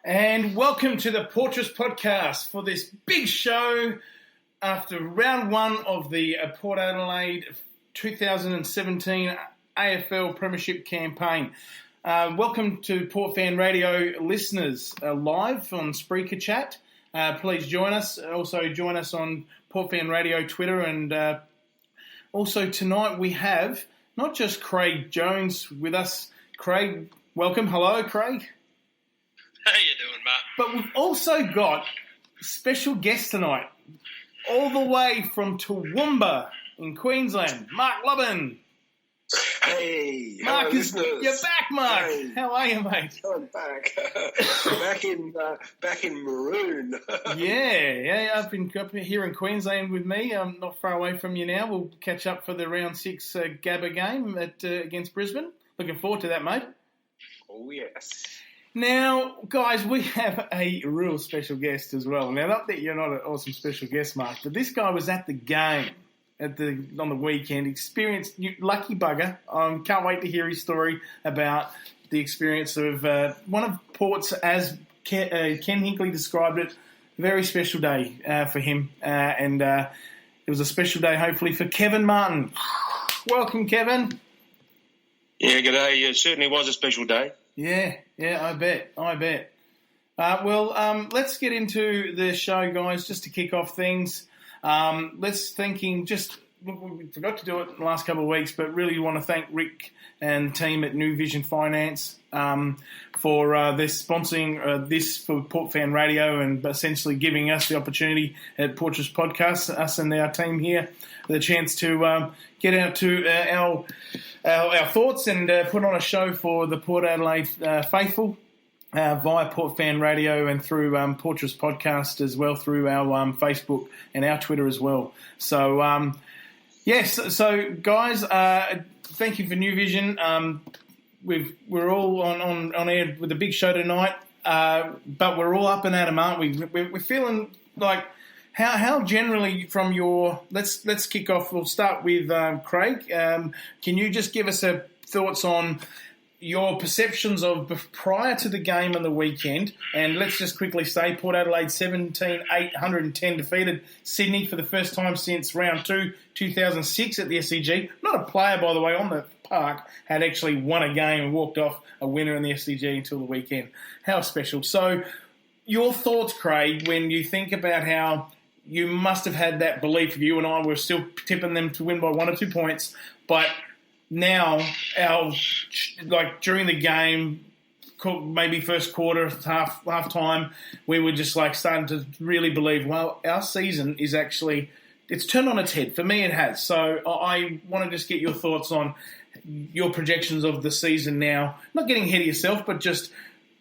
And welcome to the Portress podcast for this big show after round one of the Port Adelaide 2017 AFL Premiership campaign. Welcome to Port Fan Radio listeners live on Spreaker Chat. Please join us. Also join us on Port Fan Radio Twitter. And also tonight we have not just Craig Jones with us. Craig, welcome. Hello, Craig. How you doing, Matt? But we've also got special guest tonight, all the way from Toowoomba in Queensland, Mark Lubben. Hey, Mark, you're back, Mark. Hey. How are you, mate? I'm back. back in Maroon. yeah. Up here in Queensland with me. I'm not far away from you now. We'll catch up for the round 6 Gabba game against Brisbane. Looking forward to that, mate. Oh yes. Now, guys, we have a real special guest as well. Now, not that you're not an awesome special guest, Mark, but this guy was at the game on the weekend, experienced, lucky bugger. Can't wait to hear his story about the experience of one of Port's, as Ken Hinkley described it, very special day for him. And it was a special day, hopefully, for Kevin Martin. Welcome, Kevin. Yeah, g'day. It certainly was a special day. Yeah, I bet. Let's get into the show, guys, just to kick off things. We forgot to do it in the last couple of weeks, but really want to thank Rick and the team at New Vision Finance for their sponsoring this for Port Fan Radio and essentially giving us the opportunity at Portress Podcast, us and our team here, the chance to get out to our thoughts and put on a show for the Port Adelaide faithful via Port Fan Radio and through Portress Podcast as well, through our Facebook and our Twitter as well. So, so guys, thank you for New Vision. We're all on air with a big show tonight, but we're all up and at 'em, aren't we? We're feeling like how generally from your let's kick off. We'll start with Craig. Can you just give us thoughts on your perceptions of prior to the game on the weekend? And let's just quickly say Port Adelaide 17-810 defeated Sydney for the first time since round 2, 2006 at the SCG. Not a player, by the way, on the park had actually won a game and walked off a winner in the SCG until the weekend. How special. So your thoughts, Craig, when you think about how you must have had that belief. You and I were still tipping them to win by 1 or 2 points, but now during the game, maybe first quarter, half time, we were just starting to really believe, well, our season is actually, it's turned on its head. For me, it has. So I want to just get your thoughts on your projections of the season now, not getting ahead of yourself, but just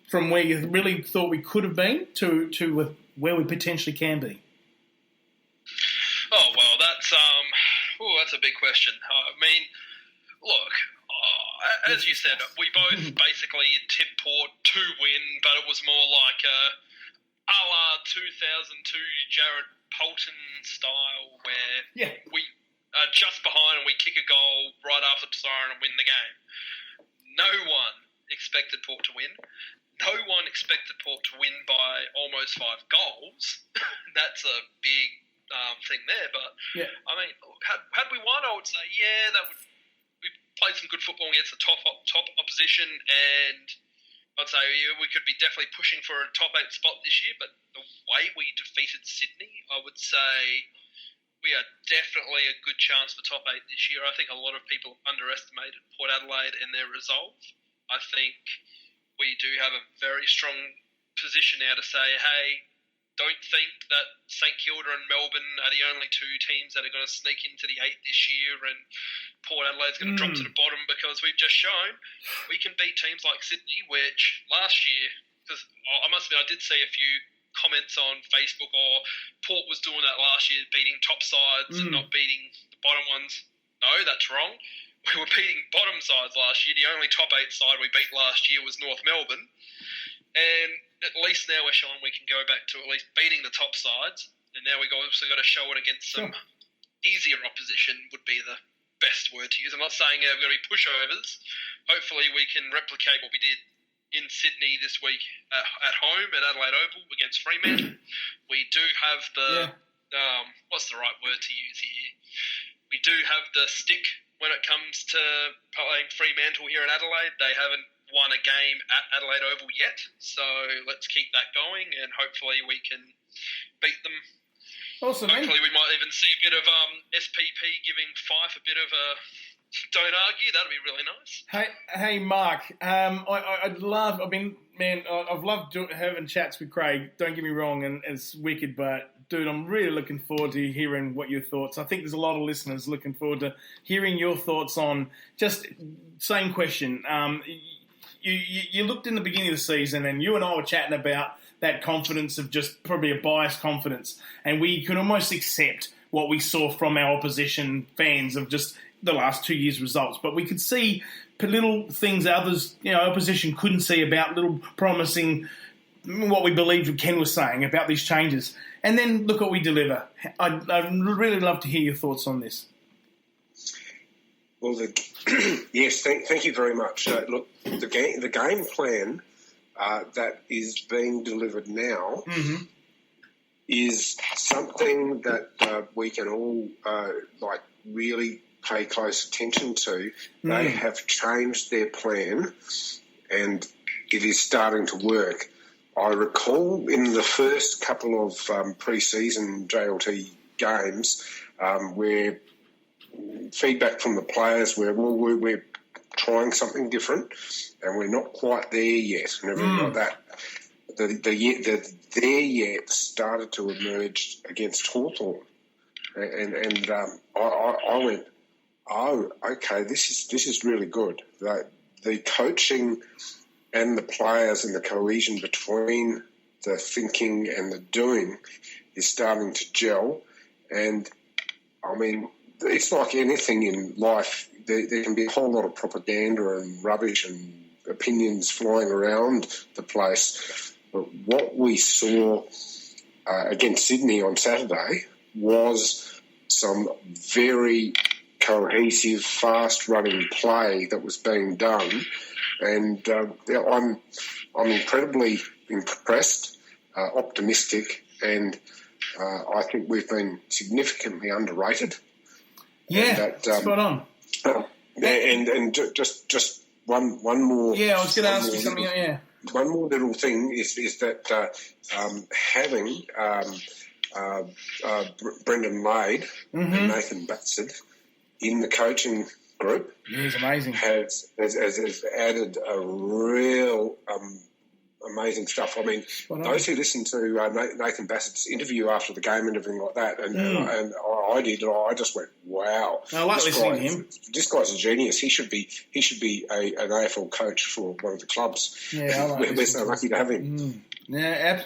from where you really thought we could have been to where we potentially can be. Oh, well, that's a big question. I mean, look, as you said, we both basically tipped Port to win, but it was more like a la 2002 Jared Polton style where we are just behind and we kick a goal right after the siren and win the game. No one expected Port to win. No one expected Port to win by almost 5 goals. That's a big thing there, but I mean, had we won, I would say, we played some good football against the top opposition, and I'd say we could be definitely pushing for a top 8 spot this year. But the way we defeated Sydney, I would say we are definitely a good chance for top 8 this year. I think a lot of people underestimated Port Adelaide and their resolve. I think we do have a very strong position now to say, hey, don't think that St Kilda and Melbourne are the only 2 teams that are going to sneak into the 8 this year and Port Adelaide's going to drop to the bottom, because we've just shown we can beat teams like Sydney, which last year, because I must admit I did see a few comments on Facebook, or Port was doing that last year, beating top sides and not beating the bottom ones. No, that's wrong. We were beating bottom sides last year. The only top 8 side we beat last year was North Melbourne. And at least now we're showing we can go back to at least beating the top sides. And now we've also got to show it against some easier opposition would be the best word to use. I'm not saying we're going to be pushovers. Hopefully we can replicate what we did in Sydney this week at home at Adelaide Oval against Fremantle. We do have what's the right word to use here? We do have the stick when it comes to playing Fremantle here in Adelaide. They haven't won a game at Adelaide Oval yet, so let's keep that going and hopefully we can beat them. Awesome. Hopefully we might even see a bit of SPP giving Fife a bit of a don't argue. That'd be really nice. Hey, Mark. I've loved having chats with Craig. Don't get me wrong, and it's wicked, but dude, I'm really looking forward to hearing what your thoughts. I think there's a lot of listeners looking forward to hearing your thoughts on just same question. You looked in the beginning of the season, and you and I were chatting about that confidence of just probably a biased confidence, and we could almost accept what we saw from our opposition fans of just the last 2 years' results. But we could see little things others, opposition couldn't see about little promising what we believed Ken was saying about these changes. And then look what we deliver. I'd really love to hear your thoughts on this. Well, yes, thank you very much. Look, the game plan that is being delivered now is something that we can all really pay close attention to. They have changed their plan, and it is starting to work. I recall in the first couple of pre-season JLT games where feedback from the players were, we're trying something different and we're not quite there yet and everything like that. The there yet started to emerge against Hawthorn, and I went, oh, okay, this is really good. The coaching and the players and the cohesion between the thinking and the doing is starting to gel. And, I mean, it's like anything in life. There can be a whole lot of propaganda and rubbish and opinions flying around the place. But what we saw against Sydney on Saturday was some very cohesive, fast-running play that was being done. And I'm incredibly impressed, optimistic, and I think we've been significantly underrated. Yeah, spot on. And just one more. Yeah, I was going to ask you something. Yeah. One more little thing is that having Brendan Lade and Nathan Bassett in the coaching group, he's amazing. Has added a real amazing stuff. I mean, those who listened to Nathan Bassett's interview after the game and everything like that, and I did, I just went, wow. I like listening to him. This guy's a genius. He should be an AFL coach for one of the clubs. Yeah, I like we're so lucky to have him. Yeah,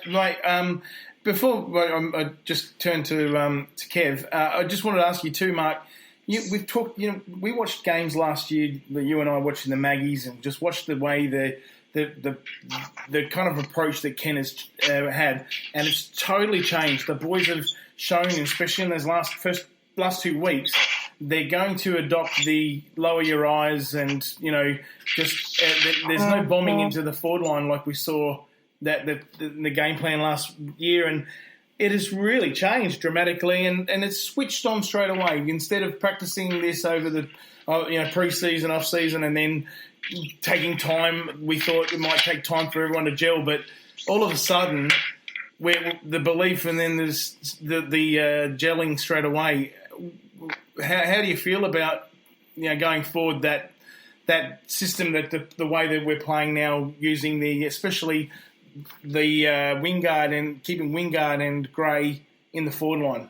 before I just turn to Kev, I just wanted to ask you too, Mark. We've talked. We watched games last year. You and I watching the Maggies, and just watched the way the kind of approach that Ken has had, and it's totally changed. The boys have shown, especially in those last 2 weeks, they're going to adopt the lower your eyes, and just there's no bombing into the forward line like we saw that the game plan last year, and it has really changed dramatically, and it's switched on straight away. Instead of practicing this over the pre-season, off-season, and then taking time, we thought it might take time for everyone to gel, but all of a sudden, the belief, and then there's the gelling straight away. How do you feel about going forward that system, that the way that we're playing now, using especially the Wingard and keeping Wingard and Gray in the forward line?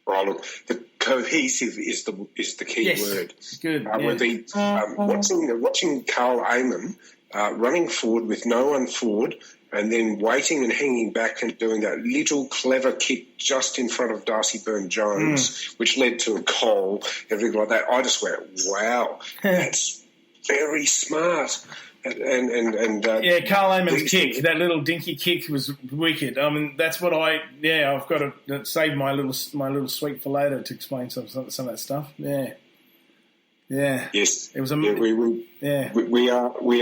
Right, look, the cohesive is the key word. Good. Watching Carl Amon running forward with no one forward, and then waiting and hanging back and doing that little clever kick just in front of Darcy Byrne-Jones, which led to a goal, everything like that. I just went, wow, that's very smart. And Carl Amon's kick, that little dinky kick, was wicked. I mean, that's what I've got to save my little sweet for later to explain some of that stuff. Yeah. Yeah. Yes. It was we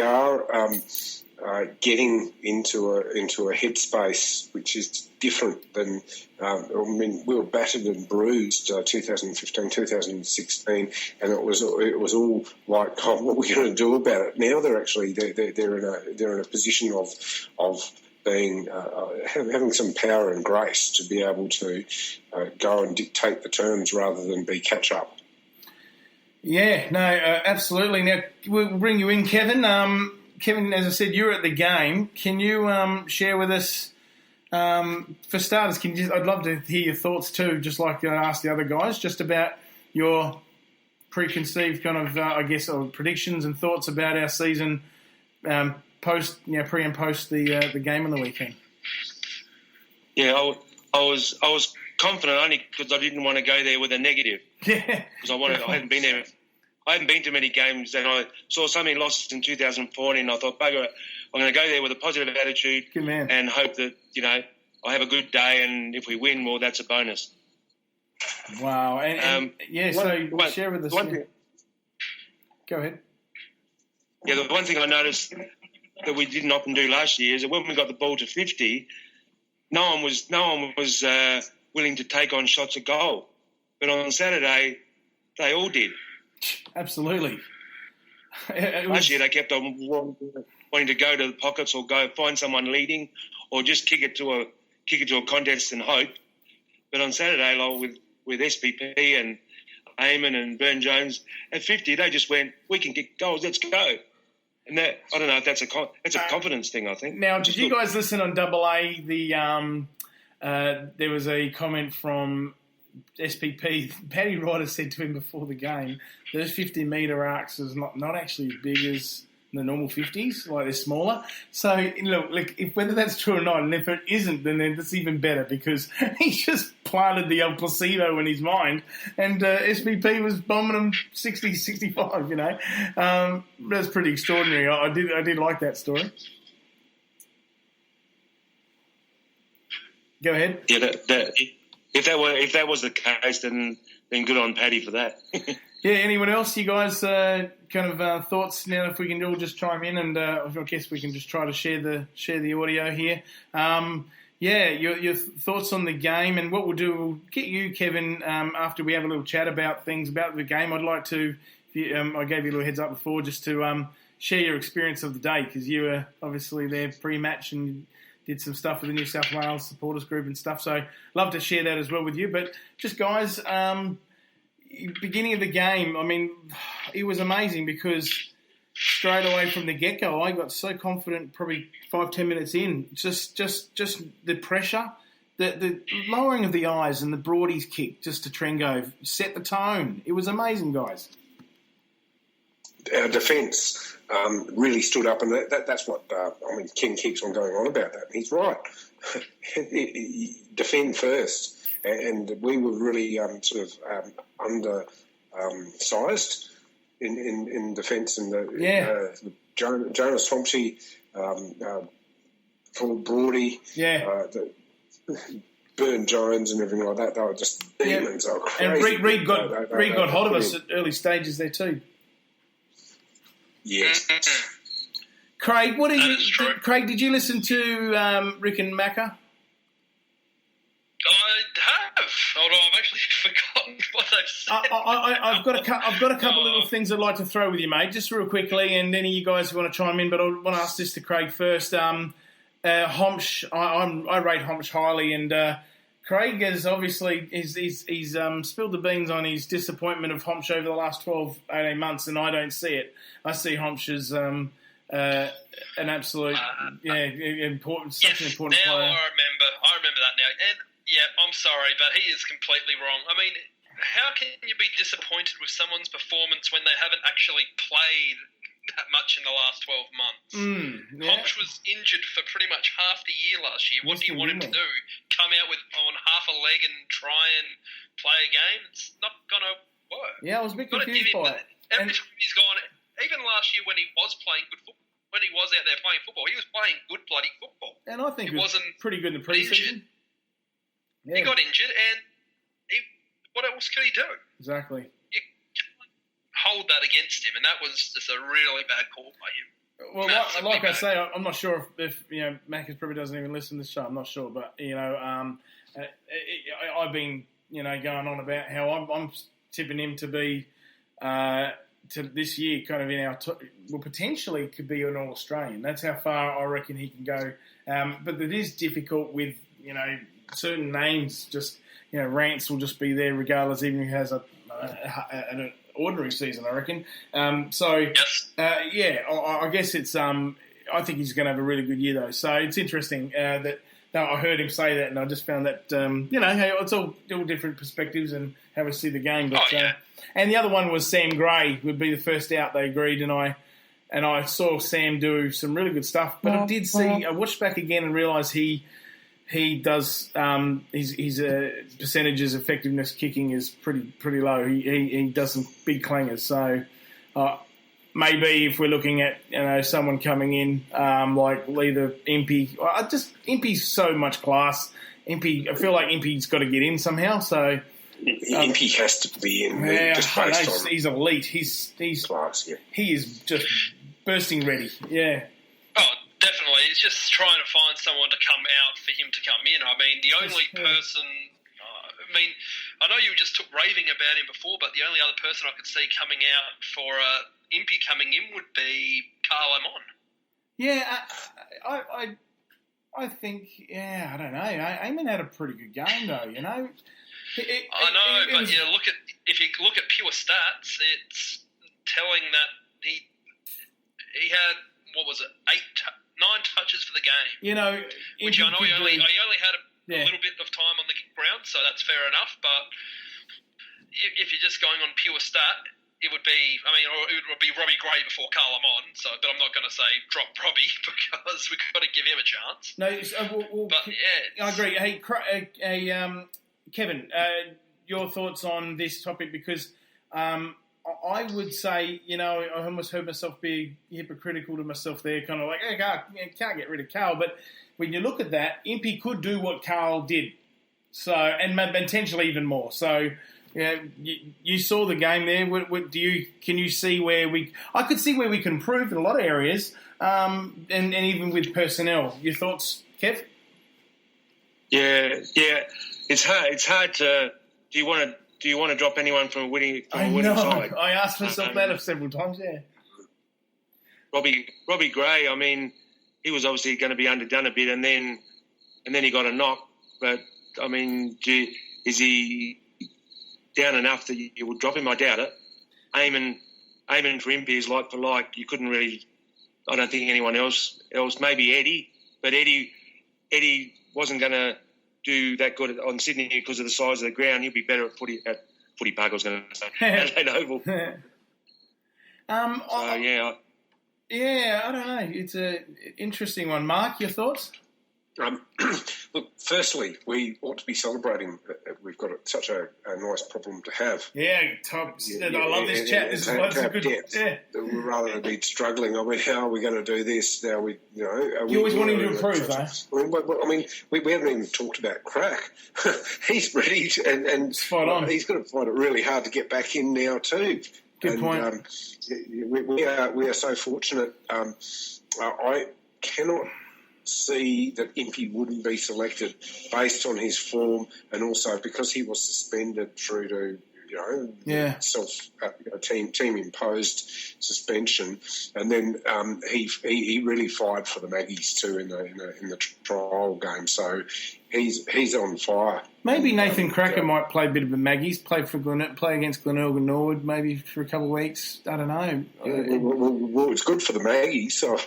are getting into a headspace which is different than. We were battered and bruised 2015, 2016, and it was all like, oh, what are we going to do about it? Now they're in a position of being having some power and grace to be able to go and dictate the terms rather than be catch up. Yeah, no, absolutely. Now we'll bring you in, Kevin. Kevin, as I said, you're at the game. Can you share with us, for starters? I'd love to hear your thoughts too, just like I asked the other guys, just about your preconceived kind of, or predictions and thoughts about our season, pre and post the game on the weekend. Yeah, I was confident only because I didn't want to go there with a negative. Yeah, because I hadn't been there. I hadn't been to many games, and I saw so many losses in 2014. I thought, bugger it, I'm going to go there with a positive attitude. Good man. And hope that, I have a good day, and if we win, well, that's a bonus. Wow. Share with us. Go ahead. Yeah, the one thing I noticed that we didn't often do last year is that when we got the ball to 50, no one was willing to take on shots at goal. But on Saturday, they all did. Absolutely. Last year they kept on wanting to go to the pockets or go find someone leading, or just kick it to a contest and hope. But on Saturday, like with SPP and Eamon and Burn Jones at 50, they just went, we can kick goals, let's go. And that, I don't know if that's a confidence thing, I think. Now, did you guys listen on AA? There was a comment from SPP. Paddy Ryder said to him before the game, those 50-metre arcs is not actually as big as the normal 50s, like they're smaller. So, look, whether that's true or not, and if it isn't, then it's even better because he just planted the old placebo in his mind, and SPP was bombing him 60, 65, That's pretty extraordinary. I did like that story. Go ahead. Yeah, if that was the case, then good on Paddy for that. Yeah. Anyone else? You guys, thoughts now? If we can all just chime in, and I guess we can just try to share the audio here. Your thoughts on the game, and what we'll do, we'll get you, Kevin, after we have a little chat about things about the game. I'd like to. I gave you a little heads up before, just to share your experience of the day, because you were obviously there pre-match and did some stuff with the New South Wales supporters group and stuff. So love to share that as well with you. But just guys, beginning of the game, I mean, it was amazing because straight away from the get-go, I got so confident probably 5-10 minutes in. Just the pressure, the lowering of the eyes and the Broadies kick just to Trengo set the tone. It was amazing, guys. Our defence really stood up, and that's what Ken keeps on going on about that. He's right. Defend first, and we were really undersized in defence, and Jonas Thompson, Paul Brody, Burn Jones, and everything like that. They were just demons. They were crazy. And Reed got hold of us at early stages there too. Yes. Craig, Craig, did you listen to Rick and Macca? I have, although I've actually forgotten what they've said. I've got a couple little things I'd like to throw with you, mate, just real quickly, and any of you guys who want to chime in, but I want to ask this to Craig first. Homsch, I rate Homsch highly, and Craig has obviously he's spilled the beans on his disappointment of Homsch over the last 12-18 months, and I don't see it. I see Homsch as an absolute, important, such an important player. Now I remember that now, and I'm sorry, but he is completely wrong. I mean, how can you be disappointed with someone's performance when they haven't actually played that much in the last 12 months? Homsch was injured for pretty much half the year last year. What do you want him to do? Come out on half a leg and try and play a game? It's not going to work. Yeah, I was a bit confused by it. Every time he's gone, even last year when he was playing good football, when he was out there playing football, he was playing good bloody football. And I think he wasn't pretty good in the pre-season. Yeah. He got injured, and what else could he do? Exactly. You can't hold that against him, and that was just a really bad call by him. Well, like I say, I'm not sure if Macca's probably doesn't even listen to this show. I'm not sure, but I've been going on about how I'm tipping him to be to this year, kind of in our potentially could be an All-Australian. That's how far I reckon he can go. But it is difficult with certain names. Just Rance will just be there regardless, even if he has an ordinary season, I reckon. I guess it's. I think he's going to have a really good year, though. So it's interesting that I heard him say that, and I just found that hey, it's all different perspectives and how we see the game. But and the other one was Sam Gray would be the first out. They agreed, and I saw Sam do some really good stuff. But I watched back again and realised he does his percentages effectiveness kicking is pretty low. He does some big clangers. So maybe if we're looking at someone coming in like either Impey, Impey's so much class. Impey, I feel like Impey's got to get in somehow. So Impey has to be in. Just based on he's elite. He's class. Yeah. He is just bursting ready. Yeah. Oh, definitely. It's just trying to find someone to come out for him to come in. I mean, the only person... I know you just raving about him before, but the only other person I could see coming out for Impey coming in would be Carl Amon. Yeah, I think... Yeah, I don't know. Eamon had a pretty good game, though, I know, but if you look at pure stats, it's telling that he had, what was it, 9 touches for the game. Which I know he only had a little bit of time on the ground, so that's fair enough. But if you're just going on pure stat, it would be, it would be Robbie Gray before Carl Amon. So, but I'm not going to say drop Robbie because we've got to give him a chance. No, I agree. Hey, Kevin, your thoughts on this topic? Because I would say, I almost heard myself be hypocritical to myself there, kind of like, can't get rid of Carl. But when you look at that, Impey could do what Carl did, so and potentially even more. So, you saw the game there. Can you see where I could see where we can improve in a lot of areas, and even with personnel. Your thoughts, Kev? Yeah. It's hard to. Do you want to drop anyone from a winning side? I asked myself that several times. Yeah. Robbie Gray. He was obviously going to be underdone a bit, and then he got a knock. But is he down enough that you would drop him? I doubt it. Eamon for Impey is like for like. You couldn't really. I don't think anyone else. Maybe Eddie, but Eddie wasn't going to do that good on Sydney because of the size of the ground. He'll be better at footy park. I was going to say at Oval. Yeah, I don't know. It's an interesting one. Mark, your thoughts? Look, firstly, we ought to be celebrating that we've got such a nice problem to have. Yeah, I love this chat. This is good. Depth, rather than be struggling. how are we going to do this? Now you always wanting to improve, though. We haven't even talked about Crack. He's ready, and spot on. He's going to find it really hard to get back in now too. Good point. We are so fortunate. I cannot see that Impey wouldn't be selected based on his form, and also because he was suspended through to team imposed suspension, and then he really fired for the Maggies too in the trial game. So he's on fire. Maybe Nathan Cracker might play a bit of a Maggies, play against Glenelg Norwood maybe for a couple of weeks. I don't know. Well, it's good for the Maggies. So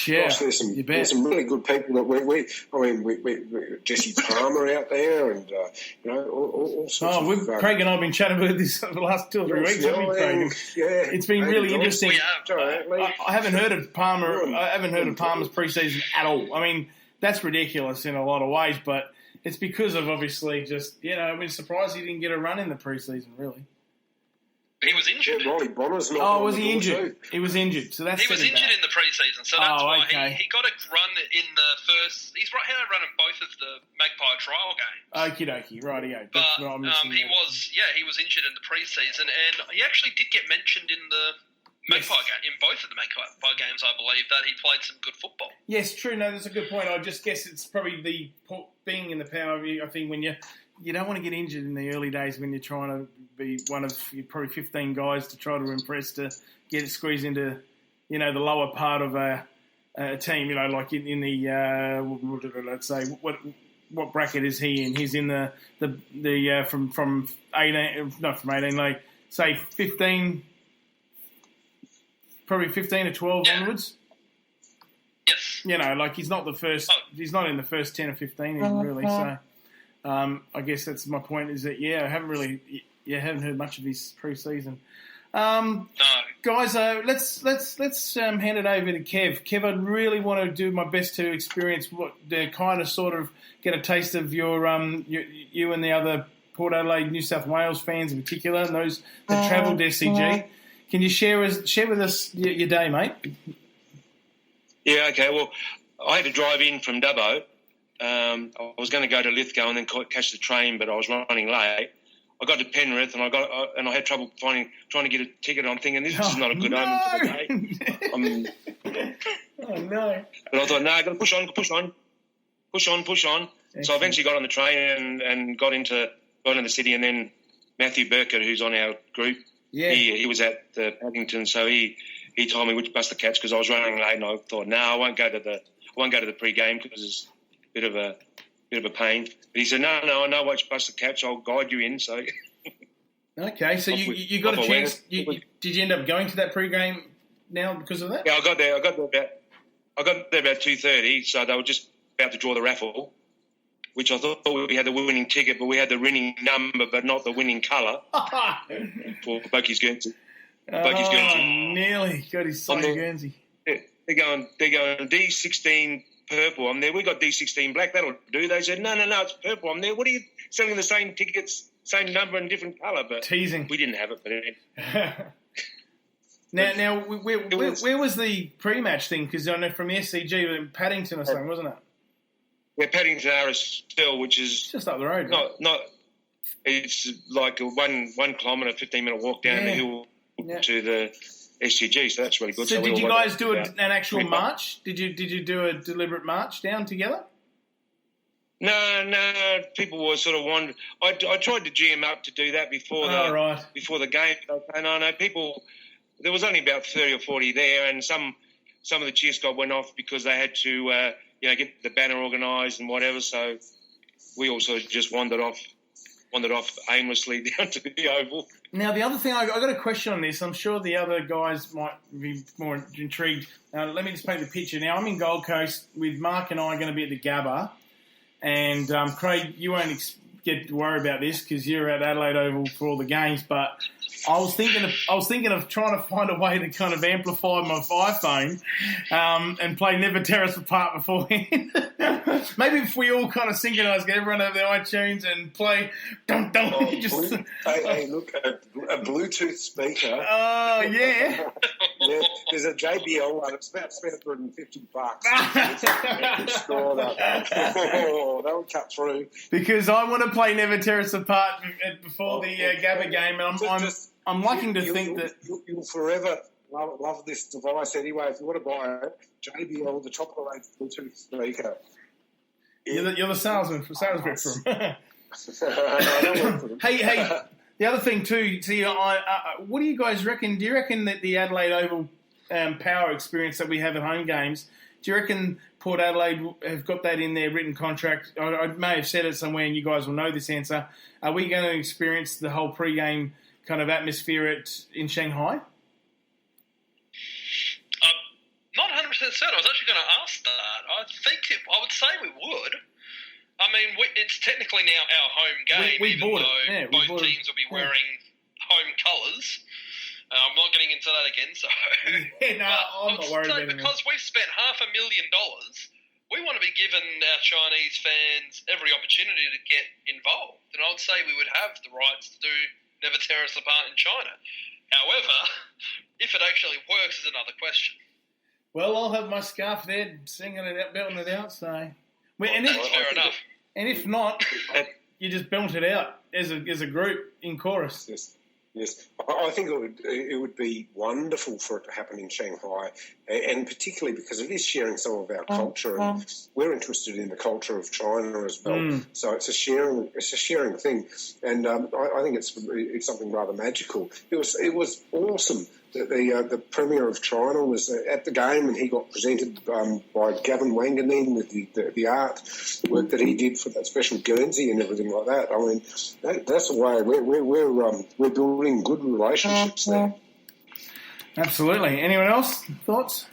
there's some really good people that we Jesse Palmer out there, and all sorts of. Craig and I have been chatting about this for the last 2 or 3 weeks, haven't we, Craig? Yeah, it's been really interesting. I haven't heard of Palmer. I haven't heard of Palmer's preseason at all. That's ridiculous in a lot of ways, but it's because of obviously just, surprised he didn't get a run in the preseason, really. He was injured. Yeah, Ronnie Bonner's not. Oh, was he injured? He was injured, so that's. He was injured in the pre-season, so that's why he got a run in the first. He's right. He had a run in both of the Magpie trial games. Okie dokie, rightio. But he was injured in the pre-season, and he actually did get mentioned in the Magpie game, in both of the Magpie games. I believe that he played some good football. Yes, true. No, that's a good point. I just guess it's probably being in the power view. I think when you don't want to get injured in the early days when you're trying to be one of probably 15 guys to try to impress to get it squeezed into, the lower part of a team. Like in the let's say what bracket is he in? He's in the from 18, not from 18, like say 15, probably 15 to 12 onwards. Yes. Like he's not the first. He's not in the first 10 or 15 even really. So. I guess that's my point. Is that I haven't heard much of his pre-season. No. Guys, let's hand it over to Kev. Kev, I really want to do my best to experience kind of sort of get a taste of your you and the other Port Adelaide, New South Wales fans in particular, and those that travelled to SCG. Can you share with us your day, mate? Yeah. Okay. Well, I had to drive in from Dubbo. I was going to go to Lithgow and then catch the train, but I was running late. I got to Penrith and I had trouble trying to get a ticket. I'm thinking this is not a good omen for the day. Oh no! But I thought, no, I got to push on. Excellent. So I eventually got on the train and got into the city, and then Matthew Burkett, who's on our group, he was at the Paddington, so he told me which bus to catch because I was running late, and I thought, no, I won't go to the pre-game because it's bit of a pain. But he said, no, I know which bus to catch. I'll guide you in. So okay, so you got a chance. Did you end up going to that pre-game now because of that? Yeah, I got there about 2:30. So they were just about to draw the raffle, which I thought we had the winning ticket, but we had the winning number, but not the winning colour for Bucky's Guernsey. Nearly got his son Guernsey. Yeah, they're going D16. Purple. I'm there. We got D16 black. That'll do. They said, no, it's purple. I'm there. What are you selling the same tickets, same number and different colour? But teasing. We didn't have it. But now, where was the pre-match thing? Because I know from the SCG in Paddington or something, wasn't it? Yeah, Paddington RSL, which is just up the road. Not. It's like a 1 kilometre, 15-minute walk down the hill to the SCG, so that's really good. So did you guys do an actual march? Did you do a deliberate march down together? No. People were sort of wondering. I tried to G them up to do that before the game. And I know people. There was only about 30 or 40 there, and some of the cheer squad went off because they had to get the banner organised and whatever. So we also just wandered off aimlessly down to the Oval. Now, the other thing, I got a question on this. I'm sure the other guys might be more intrigued. Let me just paint the picture. Now, I'm in Gold Coast with Mark and I are going to be at the Gabba. And, Craig, you won't get to worry about this because you're at Adelaide Oval for all the games. But I was thinking of trying to find a way to kind of amplify my iPhone and play Never Tear Us Apart beforehand. Maybe if we all kind of synchronise, get everyone over their iTunes and play dum dum. Hey, look, a Bluetooth speaker. Oh yeah. Yeah, there's a JBL one. It's about $750. That would cut through. Because I want to play Never Tear Us Apart before the Gabba game, and I'm liking to think that you'll forever love this device anyway. If you want to buy it, JBL, the top of the range Bluetooth speaker. You're the salesman for Hey, the other thing too. See, what do you guys reckon? Do you reckon that the Adelaide Oval power experience that we have at home games? Do you reckon Port Adelaide have got that in their written contract? I may have said it somewhere, and you guys will know this answer. Are we going to experience the whole pre-game kind of atmosphere in Shanghai? Not 100% certain. I was actually going to ask that. I would say we would. I mean, it's technically now our home game, both teams will be wearing home colours. I'm not getting into that again, so... I'm not worried about it. Because we've spent $500,000, we want to be giving our Chinese fans every opportunity to get involved. And I would say we would have the rights to do never tear us apart in China. However, if it actually works is another question. Well, I'll have my scarf there, singing it out, belting it out. So, That's fair enough. And if not, you just belt it out as a group in chorus. Yes. I think it would be wonderful for it to happen in Shanghai, and particularly because it is sharing some of our culture, and we're interested in the culture of China as well. So it's a sharing thing, and I think it's something rather magical. It was awesome that the Premier of China was at the game, and he got presented by Gavin Wanganeen with the art work that he did for that special Guernsey and everything like that. I mean, that's the way we're building good relationships there. Absolutely. Anyone else? Thoughts?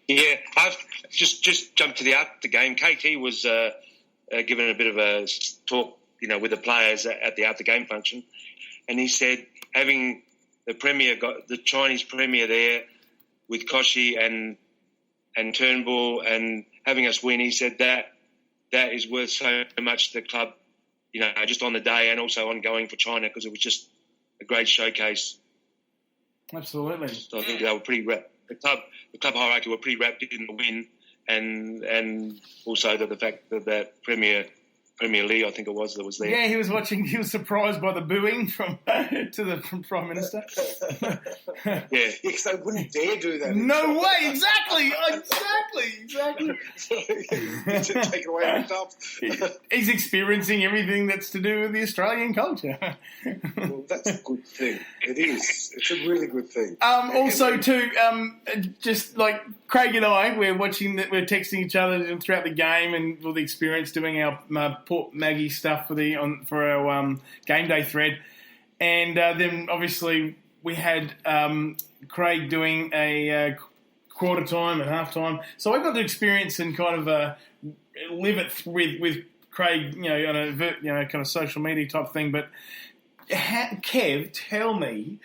Yeah, I've just jumped to the game. KT was given a bit of a talk, with the players at the after game function, and he said having the Chinese Premier there with Koshi and Turnbull and having us win, he said that is worth so much to the club, just on the day and also ongoing for China, because it was just a great showcase. Absolutely. So I think they were pretty the club hierarchy were pretty wrapped in the win, and also the fact that Premier Lee, I think it was, that was there. Yeah, he was watching. He was surprised by the booing from Prime Minister. Yeah, because they wouldn't dare do that. No way! Exactly. Take it away from top. He's experiencing everything that's to do with the Australian culture. Well, that's a good thing. It is. It's a really good thing. Also, too, just like Craig and I, we're texting each other throughout the game and all the experience doing our Port Maggie stuff for our game day thread, and then obviously we had Craig doing a quarter time and half time, so I got to experience and kind of live it with Craig, on a kind of social media type thing. But Kev, tell me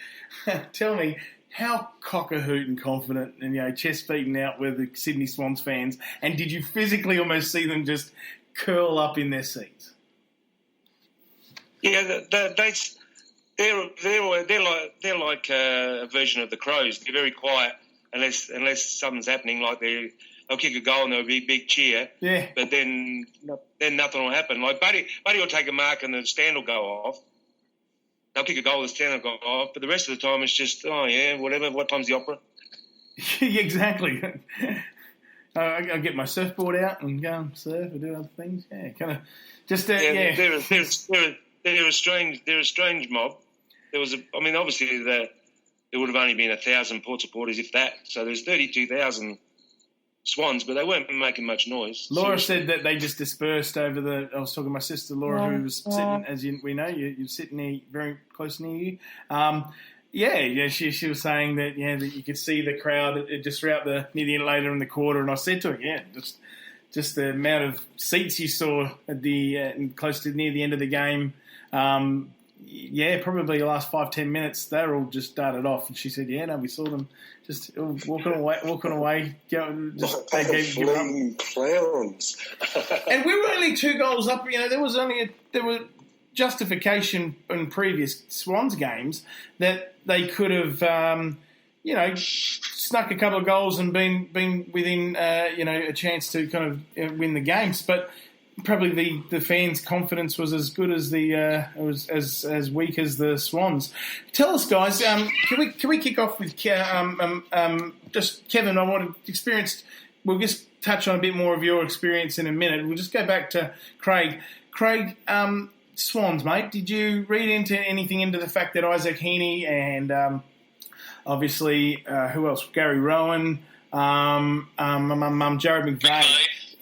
how cock-a-hoot and confident and chest beaten out were the Sydney Swans fans, and did you physically almost see them just curl up in their seats? Yeah, they're like a version of the Crows. They're very quiet unless something's happening. Like they'll kick a goal and there'll be a big cheer. Yeah. But then nothing will happen. Like Buddy will take a mark and the stand will go off. They'll kick a goal, the stand will go off. But the rest of the time it's just, oh yeah, whatever. What time's the opera? Exactly. I get my surfboard out and go and surf and do other things. Yeah, kind of just yeah. They're a strange mob. Obviously there would have only been 1,000 Port supporters, if that. So there's 32,000 Swans, but they weren't making much noise. Laura said that they just dispersed over I was talking to my sister Laura, who was sitting, as we know, you're sitting there very close near you. She was saying that that you could see the crowd just throughout near the end later in the quarter, and I said to her, just the amount of seats you saw at the close to near the end of the game. Probably the last 5-10 minutes, they were all just started off, and she said, we saw them just walking away, fleeing clowns. And we were only 2 goals up. There was justification in previous Swans games that they could have, snuck a couple of goals and been within, a chance to kind of win the games. But probably the fans' confidence was as good as was as weak as the Swans. Tell us, guys, can we kick off with just Kevin? I want to experience. We'll just touch on a bit more of your experience in a minute. We'll just go back to Craig. Craig, Swans, mate. Did you read anything into the fact that Isaac Heaney and obviously who else? Gary Rowan, Jared McVeigh.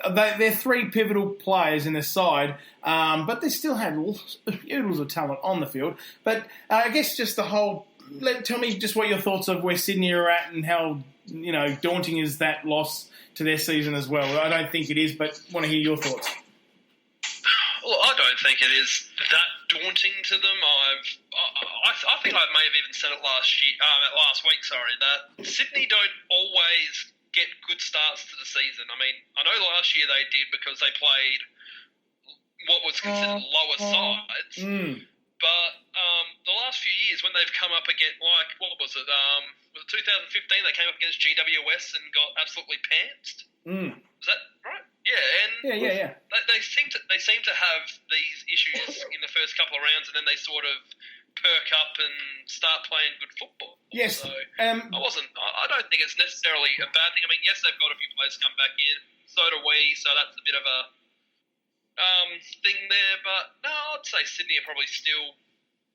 They're 3 pivotal players in the side, but they still had oodles of talent on the field. But I guess just the whole. Tell me just what your thoughts of where Sydney are at and how daunting is that loss to their season as well. I don't think it is, but want to hear your thoughts. Well, I don't think it is that daunting to them. I think I may have even said it last week. That Sydney don't always get good starts to the season. I mean, I know last year they did because they played what was considered lower sides. But the last few years, when they've come up against, like, what was it? Was it 2015? They came up against GWS and got absolutely pantsed. Is that right? Yeah, and yeah. They seem to have these issues in the first couple of rounds, and then they sort of perk up and start playing good football. Yes. So I don't think it's necessarily a bad thing. I mean, yes, they've got a few players come back in. So do we. So that's a bit of a thing there. But no, I'd say Sydney are probably still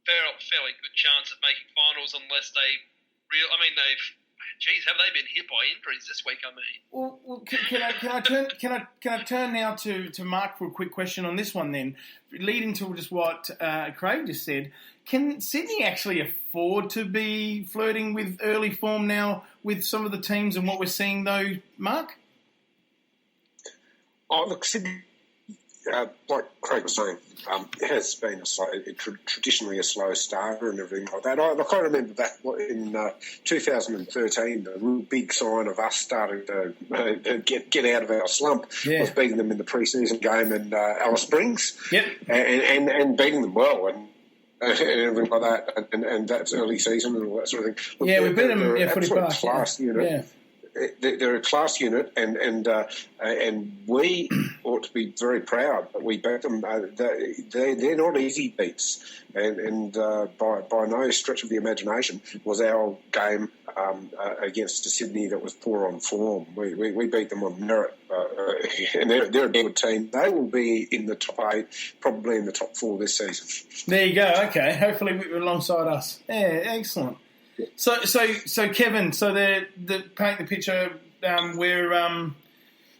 fairly good chance of making finals unless they've. Have they been hit by injuries this week? I mean, well can I turn now to Mark for a quick question on this one then, leading to just what Craig just said. Can Sydney actually afford to be flirting with early form now with some of the teams and what we're seeing though, Mark? Oh, look, Sydney, like Craig was saying, it has been traditionally a slow starter and everything like that. I remember that in 2013, the real big sign of us starting to get out of our slump was beating them in the pre-season game in Alice Springs, and beating them well and everything like that, and that's early season and all that sort of thing. Look, we beat them at pretty fast. Class unit. Yeah. They're a class unit, and we ought to be very proud that we beat them. They're not easy beats, and by no stretch of the imagination was our game against Sydney that was poor on form. We beat them on merit, and they're a good team. They will be in the top 8, probably in the top 4 this season. There you go. Okay, hopefully alongside us. Yeah, excellent. So Kevin, they're paint the picture. At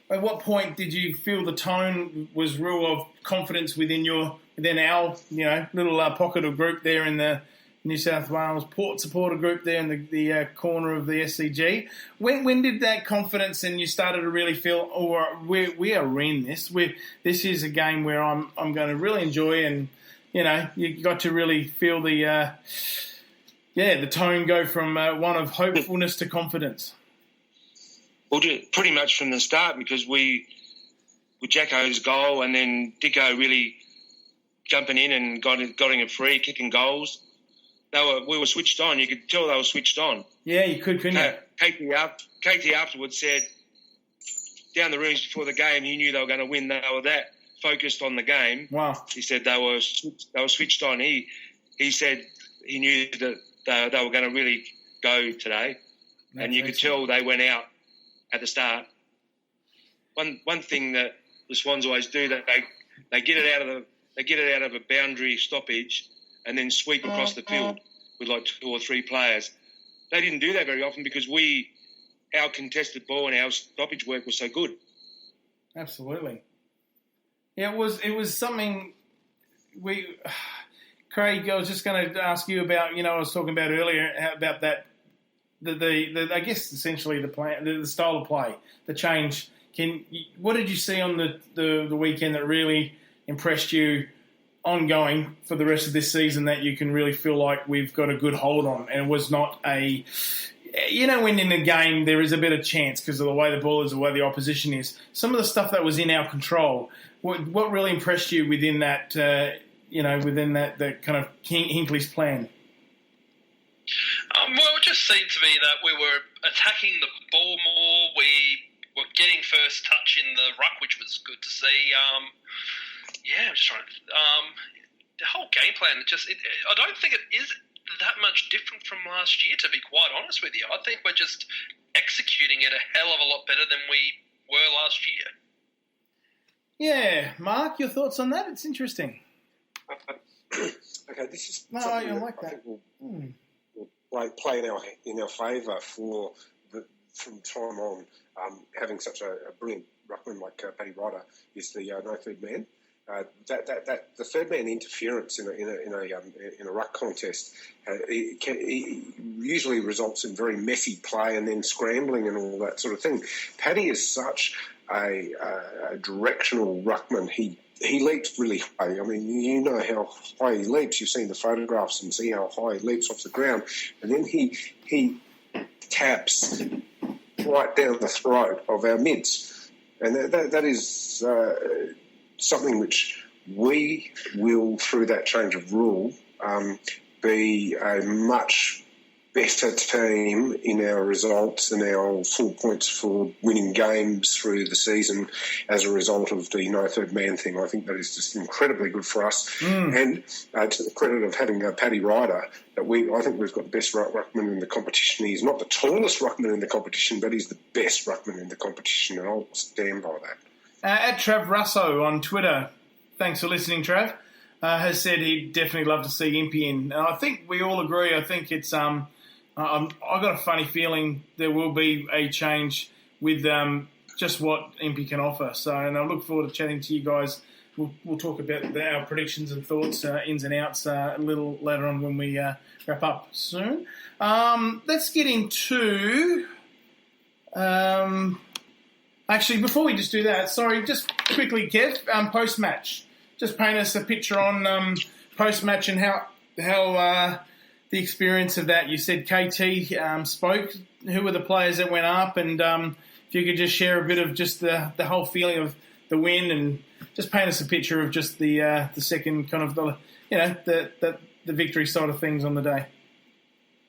what point did you feel the tone was real of confidence within our little pocket of group there in the New South Wales Port supporter group there in the corner of the SCG? When did that confidence and you started to really feel, we are in this? This is a game where I'm going to really enjoy, and you got to really feel the tone go from one of hopefulness to confidence. Well, pretty much from the start, because with Jacko's goal and then Dicko really jumping in and got a free, kicking goals, we were switched on. You could tell they were switched on. Yeah, you couldn't you? Katie afterwards said, down the rooms before the game, he knew they were going to win. They were that focused on the game. Wow. He said they were switched on. He said he knew that they were going to really go today, and you could tell they went out at the start. One thing that the Swans always do, that they get it out of a boundary stoppage and then sweep across the field with like 2 or 3 players. They didn't do that very often because our contested ball and our stoppage work was so good. Absolutely. Yeah, it was something Craig, I was just going to ask you about, I was talking about earlier about that, I guess essentially the plan, the style of play, the change. What did you see on the weekend that really impressed you ongoing for the rest of this season that you can really feel like we've got a good hold on? And it was not when in a game there is a bit of chance because of the way the ball is, the way the opposition is. Some of the stuff that was in our control, what really impressed you within that, within that kind of Hinkley's plan? Well, it just seemed to me that we were attacking the ball more. We were getting first touch in the ruck, which was good to see. I'm just trying to... the whole game plan, I don't think it is that much different from last year, to be quite honest with you. I think we're just executing it a hell of a lot better than we were last year. Yeah. Mark, your thoughts on that? It's interesting. Okay, this is I like that. Will play in our favour from time on. Having such a brilliant ruckman like Paddy Ryder is the no third man. That the third man interference in a ruck contest it usually results in very messy play and then scrambling and all that sort of thing. Paddy is such a directional ruckman. He leaps really high. I mean, you know how high he leaps. You've seen the photographs and see how high he leaps off the ground. And then he taps right down the throat of our mids. And that is something which we will, through that change of rule, be a much better team in our results and our full points for winning games through the season as a result of the no third man thing. I think that is just incredibly good for us. And to the credit of having Paddy Ryder, I think we've got the best ruckman in the competition. He's not the tallest ruckman in the competition, but he's the best ruckman in the competition, and I'll stand by that. At Trav Russo on Twitter, thanks for listening, Trav, has said he'd definitely love to see Impey in. And I think we all agree. I think it's I've got a funny feeling there will be a change with just what Impey can offer. So, and I look forward to chatting to you guys. We'll talk about our predictions and thoughts, ins and outs, a little later on when we wrap up soon. Let's get into... actually, before we just do that, sorry, just quickly, Kev, post-match. Just paint us a picture on post-match and how the experience of that. You said KT spoke. Who were the players that went up? And if you could just share a bit of just the whole feeling of the win and just paint us a picture of just the second kind of the victory side of things on the day.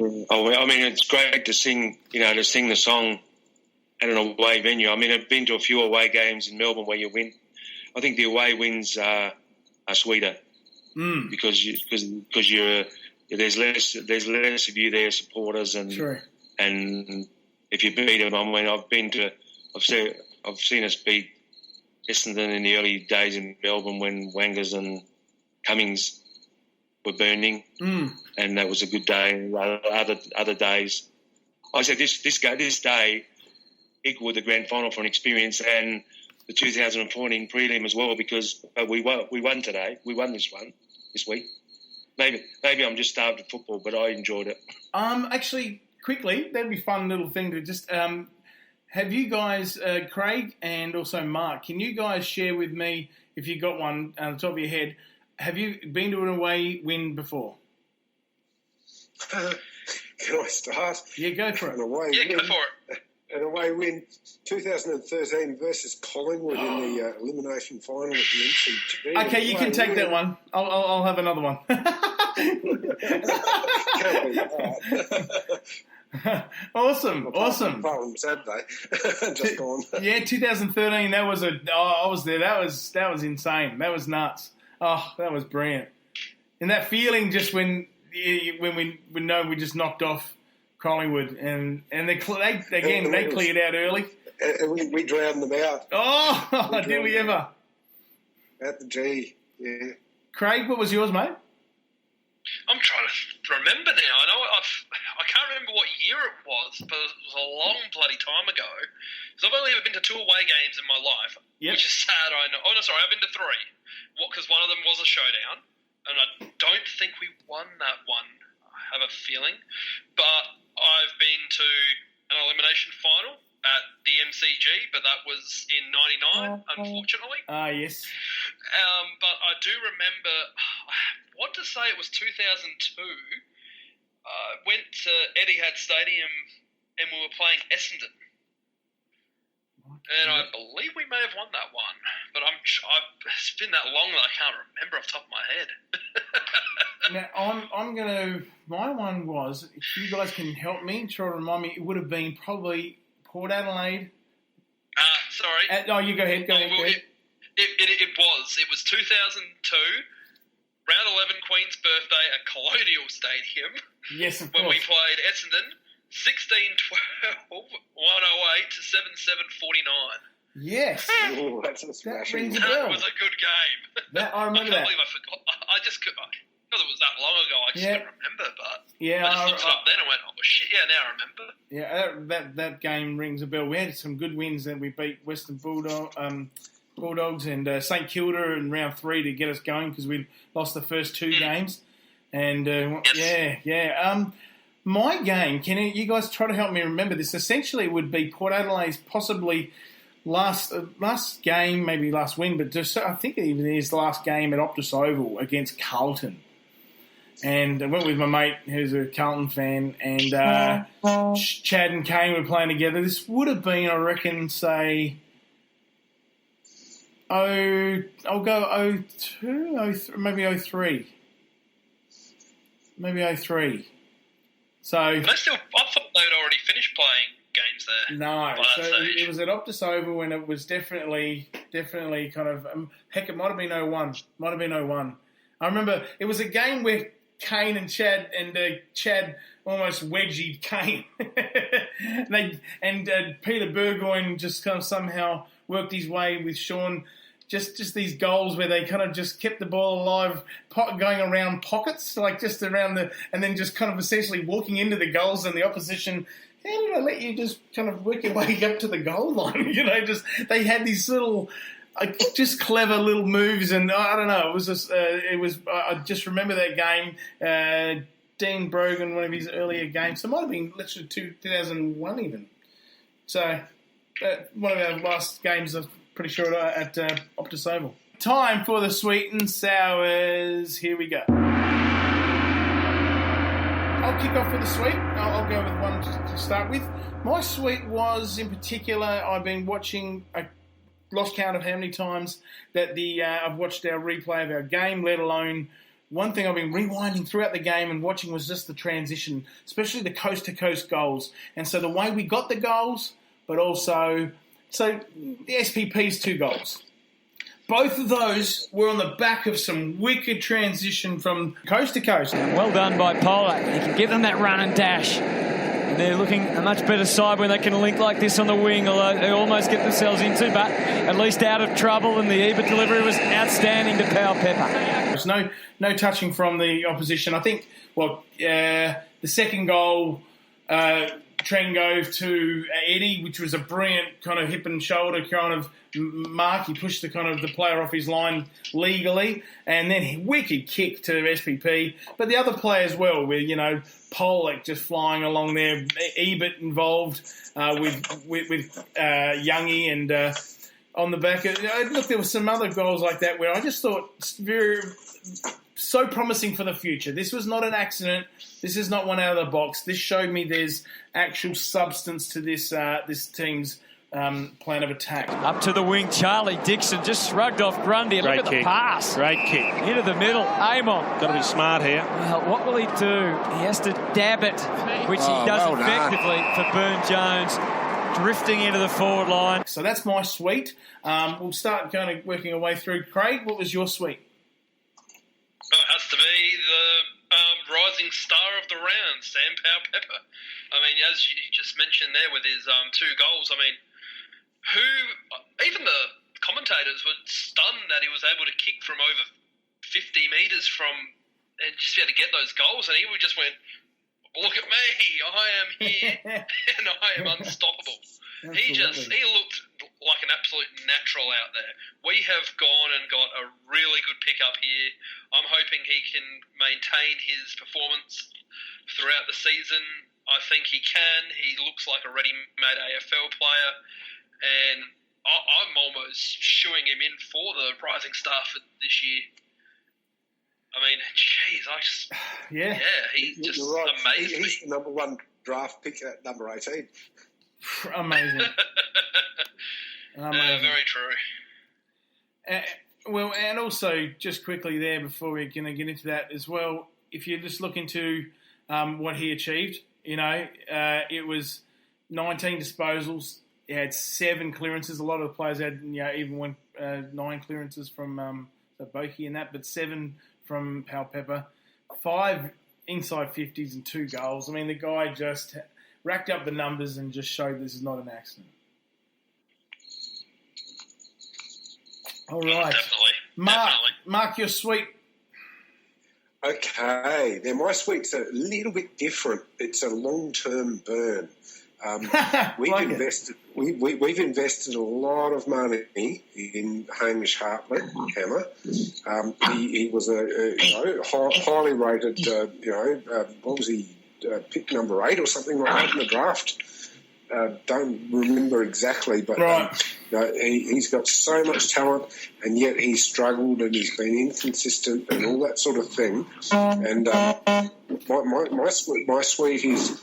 Oh, I mean, it's great to sing the song at an away venue. I mean, I've been to a few away games in Melbourne where you win. I think the away wins are sweeter because there's less of you there, supporters, and sure. And if you beat them, I mean, I've seen us beat Essendon in the early days in Melbourne when Wangers and Cummings were burning, and that was a good day. Other days, I said this day equaled the grand final for an experience and the 2014 prelim as well, because we won today. We won this week. Maybe I'm just starved of football, but I enjoyed it. Actually, quickly, that'd be a fun little thing to just have you guys, Craig and also Mark, can you guys share with me, if you got one on the top of your head, have you been to an away win before? Can I start? Yeah, go for it. Go for it. An away win, 2013 versus Collingwood in the elimination final at the MCG. Okay, you can take that one. I'll have another one. Awesome. Apart from Saturday, just gone. Yeah, 2013. I was there. That was insane. That was nuts. Oh, that was brilliant. And that feeling just when we know we just knocked off Collingwood, and they cleared out early. And we drowned them out. Oh, did we ever? At the G, yeah. Craig, what was yours, mate? I'm trying to remember now. I can't remember what year it was, but it was a long bloody time ago. Because I've only ever been to 2 away games in my life, which is sad, I know. Oh, no, sorry, I've been to 3. Because one of them was a showdown, and I don't think we won that one. I have a feeling. But I've been to an elimination final at the MCG, but that was in 99, unfortunately. Yes. But I do remember, I want to say it was 2002, went to Etihad Stadium and we were playing Essendon. And I believe we may have won that one, but it's been that long that I can't remember off the top of my head. Now, my one was, if you guys can help me, try to remind me, it would have been probably Port Adelaide. Sorry. You go ahead. Go ahead. It was 2002, round 11 Queen's birthday at Colonial Stadium. Yes, of when course. we played Essendon, 16-12, 108 to 7-7-49. Yes. Ooh, that's a smash. That was a good game. I remember that. I can't believe I forgot. I just could, because it was that long ago, I just couldn't remember. But I just looked it up then and went, oh shit, yeah, now I remember. Yeah, that game rings a bell. We had some good wins that we beat Western Bulldogs and St Kilda in round 3 to get us going because we lost the first 2 games. And my game, can you guys try to help me remember this? Essentially, it would be Port Adelaide's possibly last game, maybe last win, but just, I think it even is the last game at Optus Oval against Carlton. And I went with my mate who's a Carlton fan, and Chad and Kane were playing together. This would have been, I reckon, say, I'll go 02, 03, maybe 03. Maybe 03. So I thought they'd already finished playing games there. No, so it was at Optus Oval, and it was definitely kind of heck. It might have been 01. I remember it was a game where Kane and Chad almost wedgied Kane, and Peter Burgoyne just kind of somehow worked his way with Sean. Just these goals where they kind of just kept the ball alive, going around pockets, like just around and then just kind of essentially walking into the goals and the opposition. How did I let you just kind of work your way up to the goal line? They had these little, just clever little moves, and I don't know. It was just, I just remember that game. Dean Brogan, one of his earlier games. So it might have been literally 2001 even. So one of our last games, I'm pretty sure, at Optus Oval. Time for the sweet and sours. Here we go. I'll kick off with the sweet. I'll go with one to start with. My sweet was, in particular, I've been watching, I lost count of how many times that I've watched our replay of our game, let alone one thing I've been rewinding throughout the game and watching was just the transition, especially the coast-to-coast goals. And so the way we got the goals, but also, so the SPP's 2 goals. Both of those were on the back of some wicked transition from coast to coast. Well done by Polak. He can give them that run and dash. And they're looking a much better side when they can link like this on the wing, although they almost get themselves into, but at least out of trouble. And the Ebert delivery was outstanding to Powell Pepper. There's no touching from the opposition. I think, the second goal, Trengove to Eddie, which was a brilliant kind of hip and shoulder kind of mark. He pushed the player off his line legally, and then wicked kick to SPP. But the other play as well, where Polak just flying along there, Ebert involved with Youngie, and on the back. Look, there were some other goals like that where I just thought so promising for the future. This was not an accident. This is not one out of the box. This showed me there's actual substance to this team's plan of attack. Up to the wing, Charlie Dixon just shrugged off Grundy. Look at the pass. Great kick. Into the middle. Amon. Got to be smart here. Well, what will he do? He has to dab it, which he does effectively for Burne-Jones, drifting into the forward line. So that's my sweet. We'll start kind of working our way through. Craig, what was your sweet? It has to be the rising star of the round, Sam Powell-Pepper. I mean, as you just mentioned there with his 2 goals, I mean, even the commentators were stunned that he was able to kick from over 50 metres and just had to get those goals, and he just went, look at me, I am here, and I am unstoppable. He looked like an absolute natural out there. We have gone and got a really good pickup here. I'm hoping he can maintain his performance throughout the season. I think he can. He looks like a ready-made AFL player, and I'm almost shooing him in for the rising star for this year. I mean, geez, he just amazed me. He's the number 1 draft pick at number 18. Amazing. Very true. Well, and also, just quickly there, before we're going to get into that as well, if you just look into what he achieved, it was 19 disposals. He had 7 clearances. A lot of the players had, even 9 clearances from Boki and that, but 7 from Powell-Pepper. 5 inside 50s and 2 goals. I mean, the guy just racked up the numbers and just showed this is not an accident. All right. Definitely. Mark, your sweet. Okay. Now, my sweet's a little bit different. It's a long-term burn. We've invested a lot of money in Hamish Hartley, Hammer. He was a highly rated, what was he, pick number 8 or something like that in the draft. Don't remember exactly, but he's got so much talent, and yet he's struggled and he's been inconsistent and all that sort of thing. And my sweet is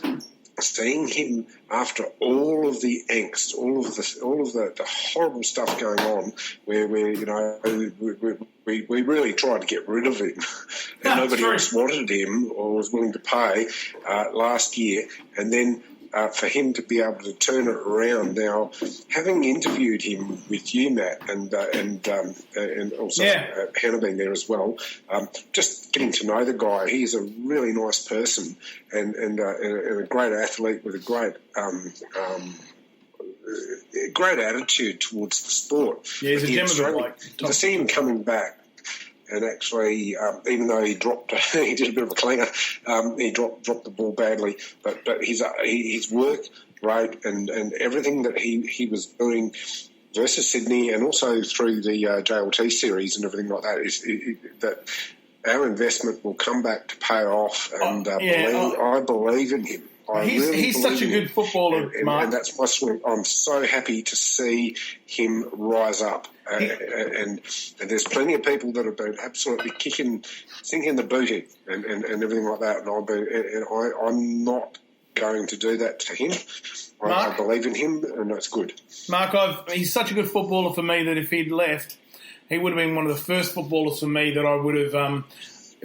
seeing him after all of the angst, all of the horrible stuff going on, where we really tried to get rid of him, and nobody else wanted him or was willing to pay last year, and then for him to be able to turn it around now, having interviewed him with you, Matt, and also Hannah being there as well, just getting to know the guy. He's a really nice person and a great athlete with a great attitude towards the sport. Yeah, he's a gem of a bloke. To see him coming back. And actually, even though he did a bit of a clanger. He dropped the ball badly, but his work great, and everything that he was doing versus Sydney, and also through the JLT series and everything like that, is that our investment will come back to pay off. And I believe in him. He's such a good footballer, Mark. And that's my swing. I'm so happy to see him rise up. And there's plenty of people that have been absolutely sinking the boot in and everything like that. And I'm not going to do that to him. I believe in him, and that's good. Mark, he's such a good footballer for me that if he'd left, he would have been one of the first footballers for me that I would have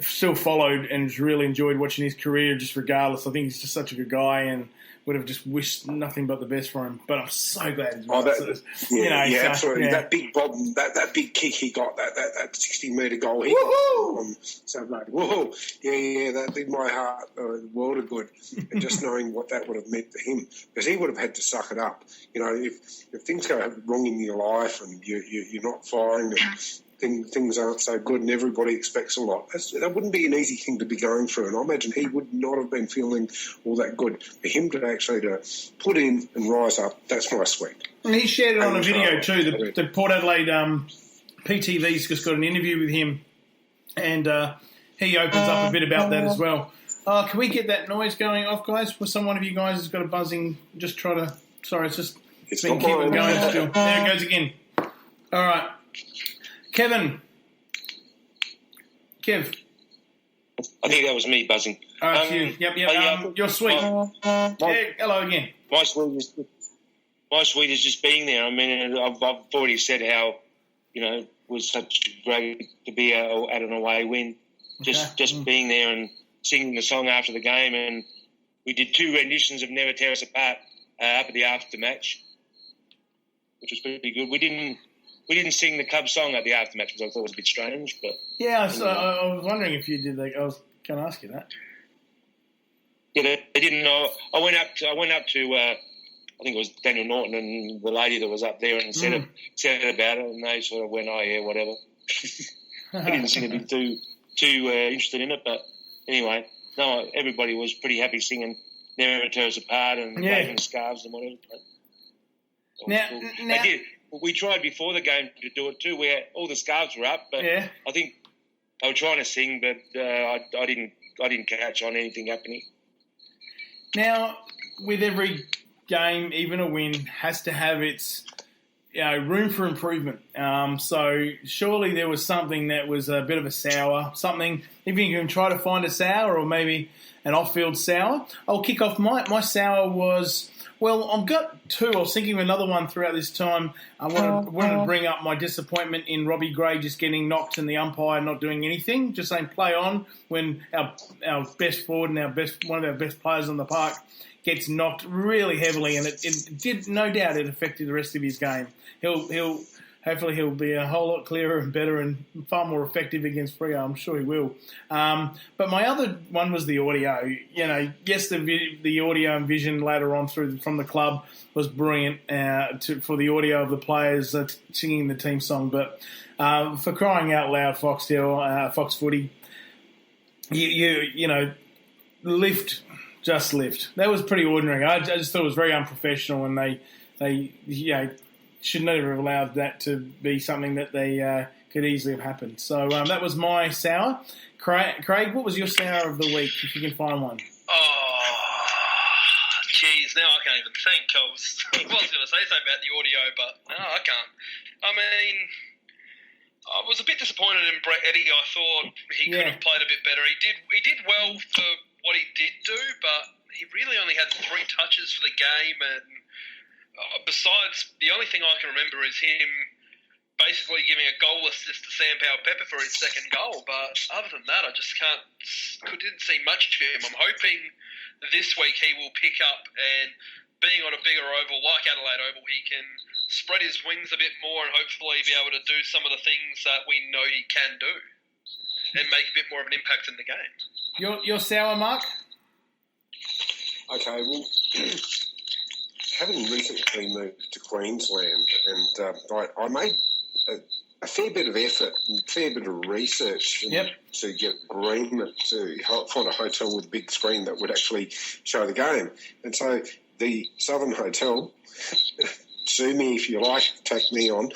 still followed and really enjoyed watching his career just regardless. I think he's just such a good guy and would have just wished nothing but the best for him. But I'm so glad he's right. Absolutely. Yeah. That big bob, that big kick he got, that 60-metre goal he got. So like, whoa, that did my heart a world of good. And just knowing what that would have meant to him, because he would have had to suck it up. If things go wrong in your life and you're not firing and things aren't so good and everybody expects a lot, that wouldn't be an easy thing to be going through. And I imagine he would not have been feeling all that good. For him to actually put in and rise up, that's my sweet. And he shared it on a video too. The Port Adelaide PTV's just got an interview with him, and he opens up a bit about that as well. Can we get that noise going off, guys? For one of you guys has got a buzzing, just try to... Sorry, it's been keeping going still. There it goes again. All right. Kev. I think that was me buzzing. All right, you. Yep. You're sweet. Hello again. My sweet is just being there. I mean, I've already said how, it was such great to be at an away win. Just being there and singing the song after the game, and we did 2 renditions of Never Tear Us Apart up at the aftermatch, which was pretty good. We didn't sing the club song at the aftermatch because I thought it was a bit strange. But I was wondering if you did that. I was going to ask you that. Yeah, they didn't know. I went up to I think it was Daniel Norton and the lady that was up there and said about it, and they sort of went, "Oh yeah, whatever." They didn't seem to be too interested in it, but anyway, no, everybody was pretty happy singing "Never Tear Us Apart" and waving scarves and whatever. Now, they did. We tried before the game to do it too, where all the scarves were up, but I think they were trying to sing, but I didn't catch on anything happening. Now, with every game, even a win has to have its room for improvement. So surely there was something that was a bit of a sour, something. If you can try to find a sour or maybe an off-field sour, I'll kick off. My sour was. Well, I've got 2. I was thinking of another one throughout this time. I wanted to bring up my disappointment in Robbie Gray just getting knocked and the umpire not doing anything, just saying play on when our best forward and one of our best players on the park gets knocked really heavily, and it did, no doubt, it affected the rest of his game. Hopefully he'll be a whole lot clearer and better and far more effective against Freo. I'm sure he will. But my other one was the audio. Yes, the audio and vision later on from the club was brilliant for the audio of the players singing the team song. But for crying out loud, Fox Footy, lift. That was pretty ordinary. I just thought it was very unprofessional, and they should never have allowed that to be something that they could easily have happened. So that was my sour. Craig, what was your sour of the week, if you can find one? Oh, geez, now I can't even think. I was going to say something about the audio, but no, I can't. I mean, I was a bit disappointed in Brett Eddie. I thought he could have played a bit better. He did well for what he did do, but he really only had 3 touches for the game, and besides, the only thing I can remember is him basically giving a goal assist to Sam Powell-Pepper for his second goal. But other than that, I just didn't see much of him. I'm hoping this week he will pick up, and being on a bigger oval like Adelaide Oval, he can spread his wings a bit more and hopefully be able to do some of the things that we know he can do and make a bit more of an impact in the game. You're sour, Mark? Okay, well, having recently moved to Queensland, and I made a fair bit of effort and a fair bit of research to get agreement to find a hotel with a big screen that would actually show the game. And so the Southern Hotel, sue me if you like, take me on,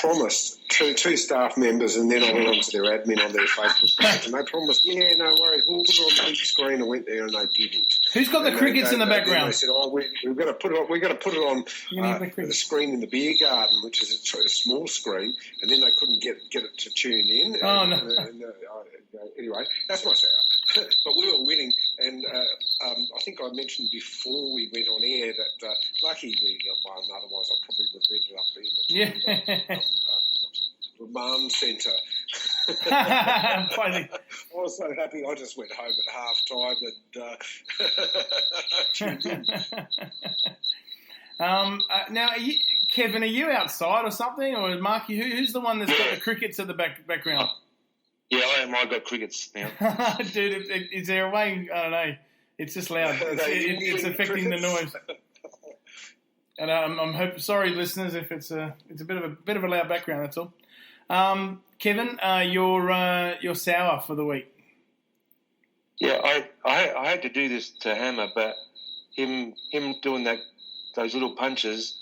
promised two staff members, and then I went on to their admin on their Facebook page, and they promised, yeah, no worries, we'll put it on the big screen. I went there and they didn't. Who's got the crickets in the background? They said, we're going to put it on the screen in the beer garden, which is a small screen, and then they couldn't get it to tune in. Anyway, that's my sour. But we were winning, and I think I mentioned before we went on air that lucky we got one, otherwise I probably would have ended up being at Remand Centre. Funny. I was so happy I just went home at half time and tuned in. Now, Kevin, are you outside or something? Or Marky, who's the one that's got the crickets at the background? Yeah, I am. I've got crickets now. Dude, is there a way? I don't know. It's just loud. It's affecting the noise. And I'm sorry, listeners, if it's a bit of a loud background. That's all. Kevin, you're sour for the week. Yeah, I had to do this to Hammer, but him doing those little punches,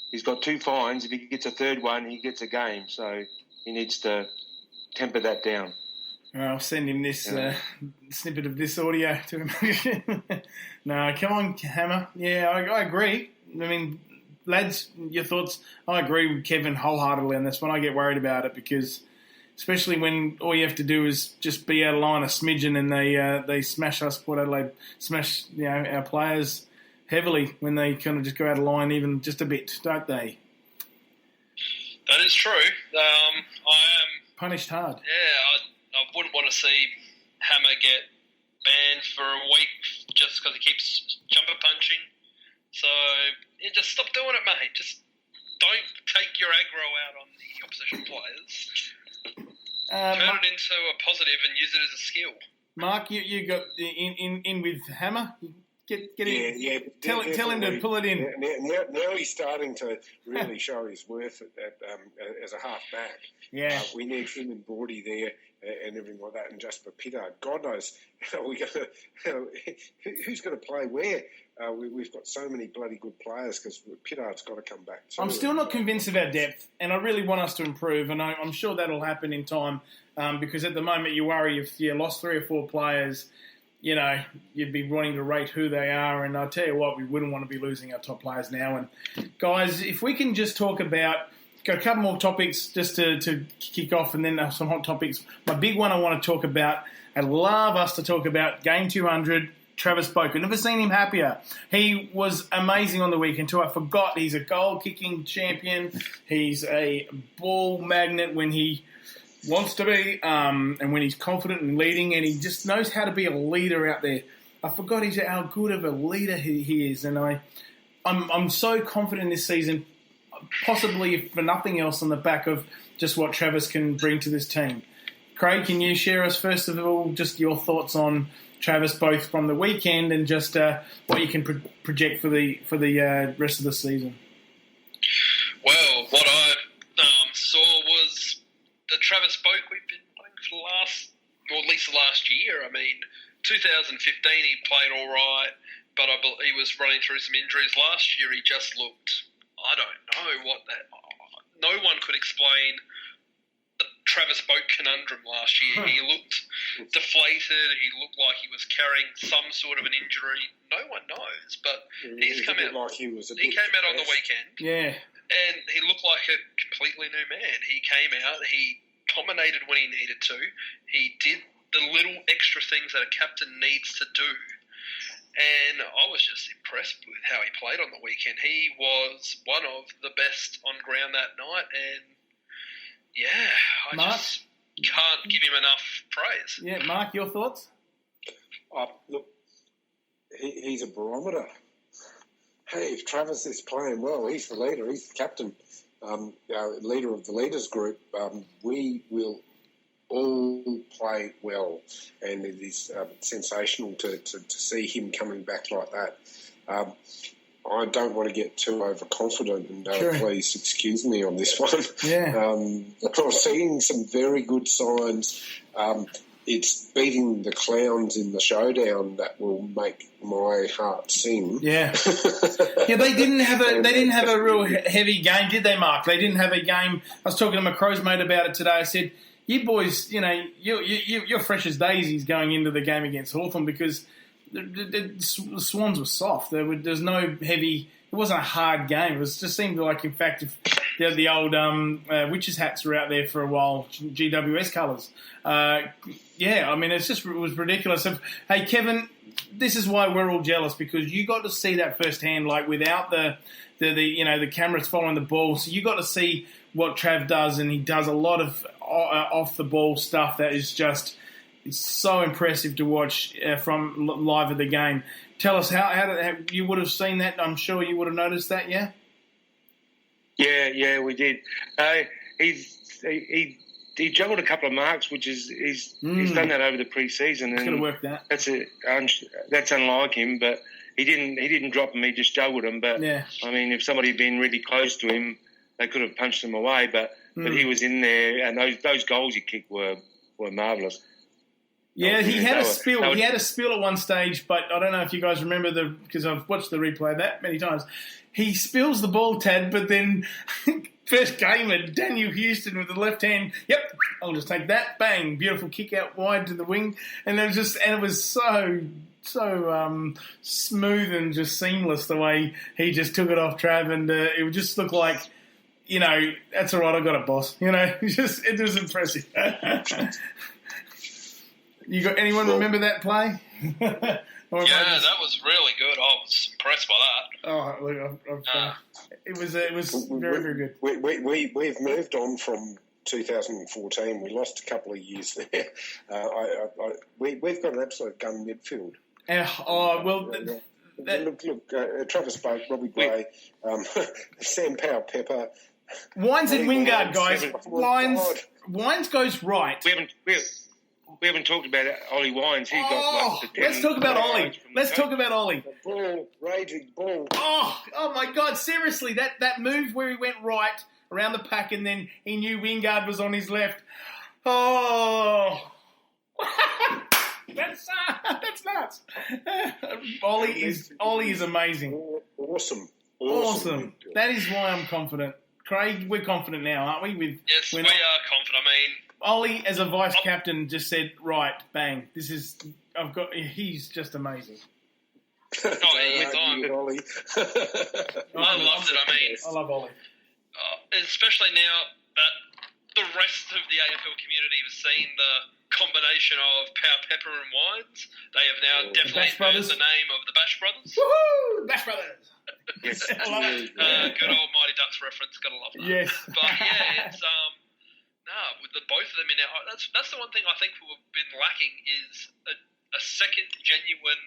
he's got 2 fines. If he gets a third one, he gets a game. So he needs to temper that down. I'll send him this snippet of this audio to him. No, come on, Hammer. Yeah, I agree. I mean, lads, your thoughts? I agree with Kevin wholeheartedly on this one. I get worried about it because, especially when all you have to do is just be out of line a smidgen, and they smash us. Port Adelaide smash our players heavily when they kind of just go out of line even just a bit, don't they? That is true. I am punished hard. Yeah, I wouldn't want to see Hammer get banned for a week just because he keeps jumper punching. So just stop doing it, mate. Just don't take your aggro out on the opposition players. Turn it into a positive and use it as a skill. Mark, you got in with Hammer. Get in. Yeah. Tell him to pull it in. Now he's starting to really show his worth as a half back. Yeah, we need him and Brody there and everything like that, and Jasper Pittard. God knows who's going to play where. We've got so many bloody good players because Pittard's got to come back too. I'm still not convinced of our depth, and I really want us to improve, and I'm sure that'll happen in time because at the moment you worry if you lost 3 or 4 players, you'd be wanting to rate who they are, and I'll tell you what, we wouldn't want to be losing our top players now. And guys, if we can just talk about, got a couple more topics just to kick off, and then some hot topics. My big one I want to talk about, I'd love us to talk about Game 200, Travis Boak. I've never seen him happier. He was amazing on the weekend too. I forgot he's a goal-kicking champion. He's a ball magnet when he wants to be, and when he's confident and leading, and he just knows how to be a leader out there. I forgot how good of a leader he is, and I'm so confident this season, possibly if for nothing else on the back of just what Travis can bring to this team. Craig, can you share us first of all just your thoughts on Travis both from the weekend and just what you can project for the rest of the season? Well, what I saw was the Travis Boak we've been playing for at least the last year. I mean, 2015 he played all right, but he was running through some injuries. Last year he just looked, I don't know no one could explain the Travis Boak conundrum last year. He looked deflated. He looked like he was carrying some sort of an injury. No one knows, but he's come out. Like he came out on the weekend. Yeah. And he looked like a completely new man. He came out, he dominated when he needed to. He did the little extra things that a captain needs to do. And I was just impressed with how he played on the weekend. He was one of the best on ground that night, and I just can't give him enough praise. Yeah, Mark, your thoughts? Look, he's a barometer. Hey, if Travis is playing well, he's the leader, he's the captain, leader of the leaders group. We will all play well, and it is sensational to see him coming back like that. I don't want to get too overconfident, and please excuse me on this one. Yeah. I'm seeing some very good signs. It's beating the clowns in the showdown that will make my heart sing. Yeah. Yeah, they didn't have a real heavy game, did they, Mark? They didn't have a game. I was talking to my Crows mate about it today. I said, you boys, you're fresh as daisies going into the game against Hawthorn because the Swans were soft. There's no heavy. It wasn't a hard game. It just seemed like, in fact, if the old witches' hats were out there for a while, GWS colours. It was ridiculous. Hey, Kevin, this is why we're all jealous, because you got to see that firsthand, like without the cameras following the ball. So you got to see what Trav does, and he does a lot of off the ball stuff that is just. It's so impressive to watch from live at the game. Tell us how you would have seen that. I'm sure you would have noticed that, yeah? Yeah, we did. He juggled a couple of marks, which is he's done that over the pre-season. It's going to work that. That's unlike him, but he didn't drop them. He just juggled them. But yeah. I mean, if somebody had been really close to him, they could have punched him away. But he was in there, and those goals he kicked were marvellous. Yeah, he had a spill. He had a spill at one stage, but I don't know if you guys remember because I've watched the replay that many times. He spills the ball, Tad, but then first game at Daniel Houston with the left hand. Yep, I'll just take that. Bang, beautiful kick out wide to the wing, and it was so smooth and just seamless the way he just took it off Trav, and it would just look like. That's all right. I got it, boss. It was impressive. You got anyone remember that play? That was really good. I was impressed by that. Oh, look, it was very, very good. We've moved on from 2014. We lost a couple of years there. We've got an absolute gun midfield. Look, Travis Boak, Robbie Gray, Sam Powell-Pepper. Wines and Wingard, guys. Wines goes right. We haven't talked about Ollie Wines. Let's talk about Ollie. Let's talk about Ollie. Raging ball. Oh my God! Seriously, that move where he went right around the pack and then he knew Wingard was on his left. Oh, that's nuts. Ollie is amazing. Awesome. That is why I'm confident. Craig, we're confident now, aren't we? Yes, we are confident. I mean. Ollie, as a vice captain, just said, right, bang, he's just amazing. Ollie. I loved it. I love Ollie. Especially now that the rest of the AFL community has seen the combination of Powell-Pepper and Wines. They have now definitely heard the name of the Bash Brothers. Woohoo! Bash Brothers! Yes. I love it. Good old Mighty Ducks reference. Gotta love that. Yes. But yeah, it's with the both of them in there, that's the one thing I think we've been lacking is a second genuine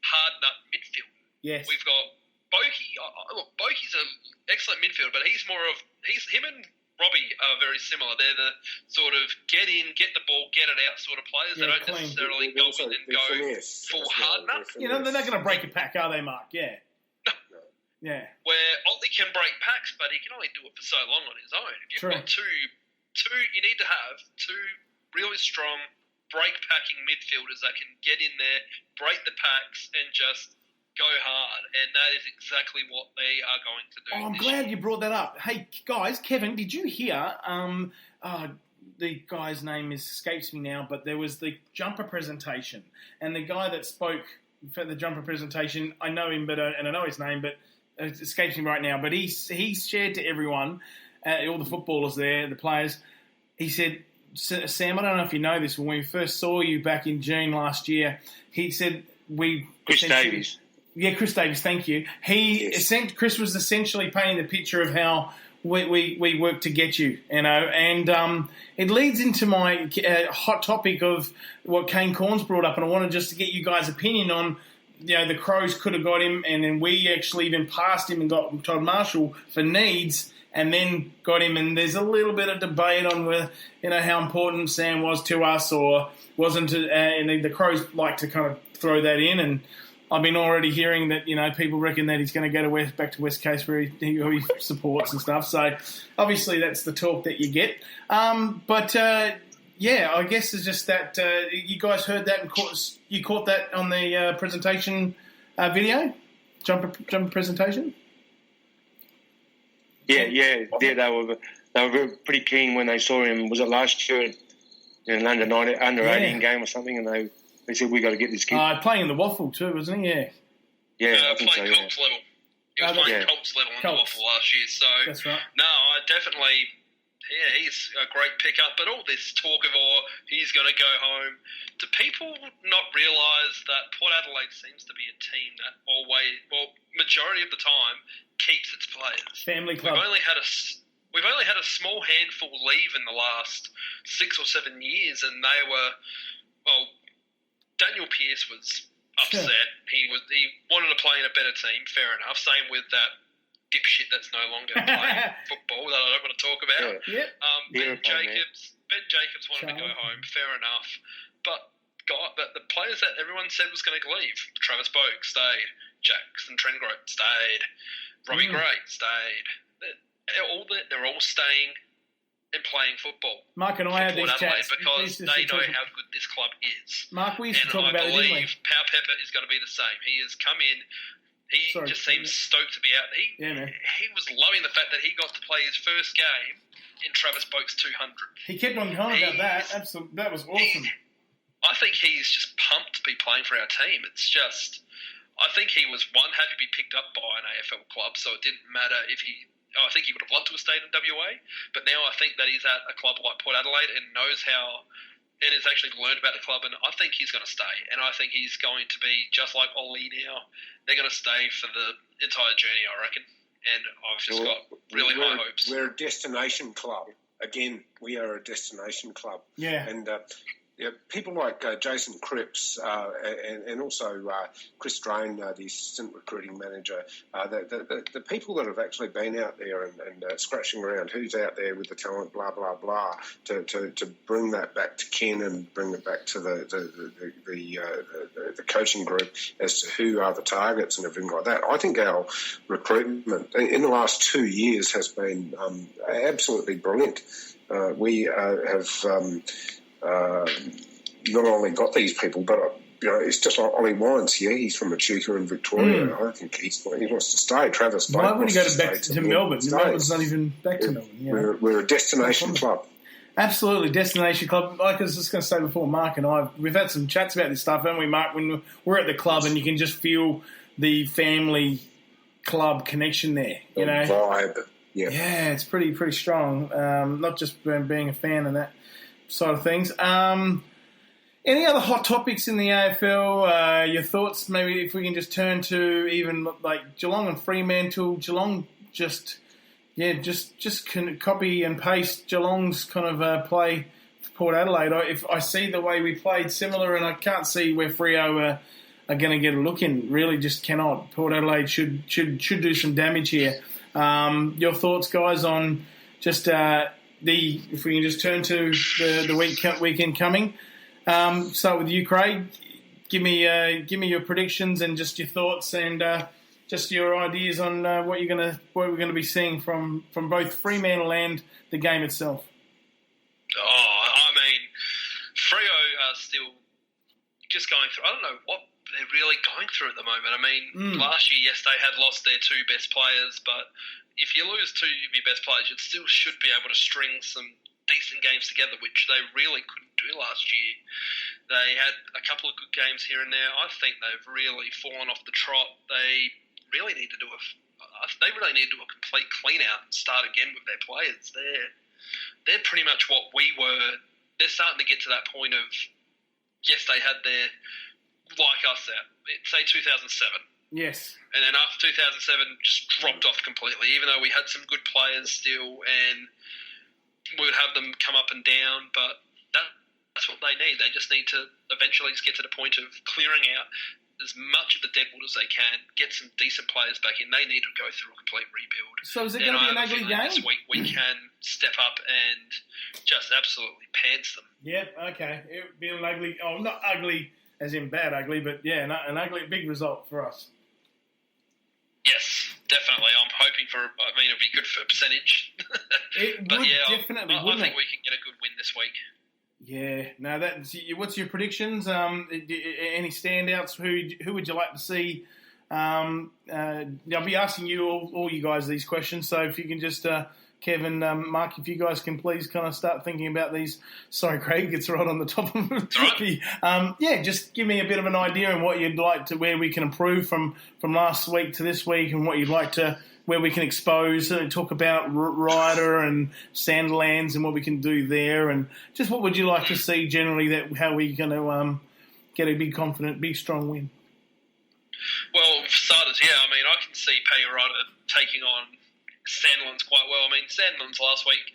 hard nut midfield. Yes. We've got Boakey. Look, Boakey's an excellent midfield, but him and Robbie are very similar. They're the sort of get in, get the ball, get it out sort of players. They don't necessarily go in and go full hard nut. They're not going to break a pack, are they, Mark? Yeah. No. Yeah. Where Ollie can break packs, but he can only do it for so long on his own. If you've got two, you need to have two really strong break-packing midfielders that can get in there, break the packs, and just go hard. And that is exactly what they are going to do. Oh, I'm glad you brought that up. Hey, guys, Kevin, did you hear the guy's name escapes me now, but there was the jumper presentation. And the guy that spoke for the jumper presentation, I know him, and I know his name, but it escapes me right now. But he shared to everyone, all the footballers there, the players, he said, Sam, I don't know if you know this, but when we first saw you back in June last year, he said we Chris Davies. Yeah, Chris Davies, thank you. Chris was essentially painting the picture of how we work to get you, and it leads into my hot topic of what Kane Corns brought up, and I wanted just to get you guys' opinion on, the Crows could have got him, and then we actually even passed him and got Todd Marshall for needs, and then got him, and there's a little bit of debate on whether, how important Sam was to us or wasn't, and the Crows like to kind of throw that in, and I've been already hearing that, people reckon that he's going to go back to West Coast where he supports and stuff. So obviously that's the talk that you get. But I guess it's just that you guys heard that and caught that on the presentation video, jumper presentation. Yeah. They were pretty keen when they saw him. Was it last year in an under 18 game or something? And they said, we got to get this kid. Playing in the Waffle too, wasn't he? Yeah. Yeah, I think so, playing Colts level. He was playing Colts level in the Waffle last year. So, that's right. No, I definitely, he's a great pickup. But all this talk of, he's going to go home. Do people not realise that Port Adelaide seems to be a team that majority of the time, keeps its players? Family club. We've only had a small handful leave in the last 6 or 7 years, and they were, Daniel Pearce was upset. He wanted to play in a better team. Fair enough. Same with that dipshit that's no longer playing football that I don't want to talk about. Yeah. Ben Jacobs wanted to go home. Fair enough. But the players that everyone said was going to leave, Travis Boak stayed. Jackson Trengro stayed. Robbie Gray stayed. They're all staying and playing football. Mark and I had these chats because they know how good this club is. Mark, we used to talk about it, didn't we? And I believe Pau Pepper is going to be the same. He has come in. He just seems stoked to be out. He was loving the fact that he got to play his first game in Travis Boak's 200. He kept on going about that. Absolutely, that was awesome. I think he's just pumped to be playing for our team. It's just, I think he was happy to be picked up by an AFL club, so it didn't matter if I think he would have loved to have stayed in WA, but now I think that he's at a club like Port Adelaide and knows how, and has actually learned about the club, and I think he's going to stay. And I think he's going to be just like Ollie now. They're going to stay for the entire journey, I reckon. And I've just got really high hopes. We're a destination club. Again, we are a destination club. Yeah. And people like Jason Cripps and also Chris Drain, the assistant recruiting manager, the people that have actually been out there and scratching around who's out there with the talent, blah, blah, blah, to bring that back to Ken and bring it back to the coaching group as to who are the targets and everything like that. I think our recruitment in the last 2 years has been absolutely brilliant. We have... not only got these people, but it's just like Ollie Wines here. He's from Echuca in Victoria. I think he wants to stay. Travis Boak. Why would he go back to Melbourne? Melbourne's not even back to Melbourne. Yeah. We're a destination club. Absolutely, destination club. Like I was just going to say before, Mark and I, we've had some chats about this stuff, haven't we, Mark? When we're at the club and you can just feel the family club connection there. You know, vibe. Yeah, it's pretty strong. Not just being a fan and that side of things. Any other hot topics in the AFL? Your thoughts? Maybe if we can just turn to even like Geelong and Fremantle. Geelong just can copy and paste Geelong's kind of play for Port Adelaide. If I see the way we played similar, and I can't see where Freo are going to get a look in. Really, just cannot. Port Adelaide should do some damage here. Your thoughts, guys, on just if we can just turn to the weekend coming. Start with you, Craig. Give me your predictions and just your thoughts and just your ideas on what we're going to be seeing from both Fremantle and the game itself. I mean, Freo are still just going through. I don't know what they're really going through at the moment. I mean, last year, yes, they had lost their two best players, but if you lose two of your best players, you still should be able to string some decent games together, which they really couldn't do last year. They had a couple of good games here and there. I think they've really fallen off the trot. They really need to do a complete clean out and start again with their players. They're pretty much what we were. They're starting to get to that point of, yes, they had their like us out. Say 2007. Yes. And then after 2007, just dropped off completely, even though we had some good players still and we would have them come up and down, but that's what they need. They just need to eventually just get to the point of clearing out as much of the deadwood as they can, get some decent players back in. They need to go through a complete rebuild. So is it going to be an ugly game? This week we can step up and just absolutely pants them. Yeah, okay. It would be an ugly, not ugly as in bad ugly, but yeah, an ugly, big result for us. Yes, definitely. I'm hoping for, it'd be good for percentage. It but would yeah, definitely, I think we can get a good win this week. Yeah. Now, what's your predictions? Any standouts? Who would you like to see? I'll be asking you all you guys these questions. So if you can just, Kevin, Mark, if you guys can please kind of start thinking about these. Sorry, Craig, it's right on the top of it. Right. Just give me a bit of an idea on what you'd like to, where we can improve from last week to this week, and what you'd like to, where we can expose, talk about Ryder and Sandilands and what we can do there, and just what would you like to see generally, that how we're going to get a big, confident, big, strong win? Well, for starters, I can see Paddy Ryder taking on Sandilands quite well. Sandilands last week,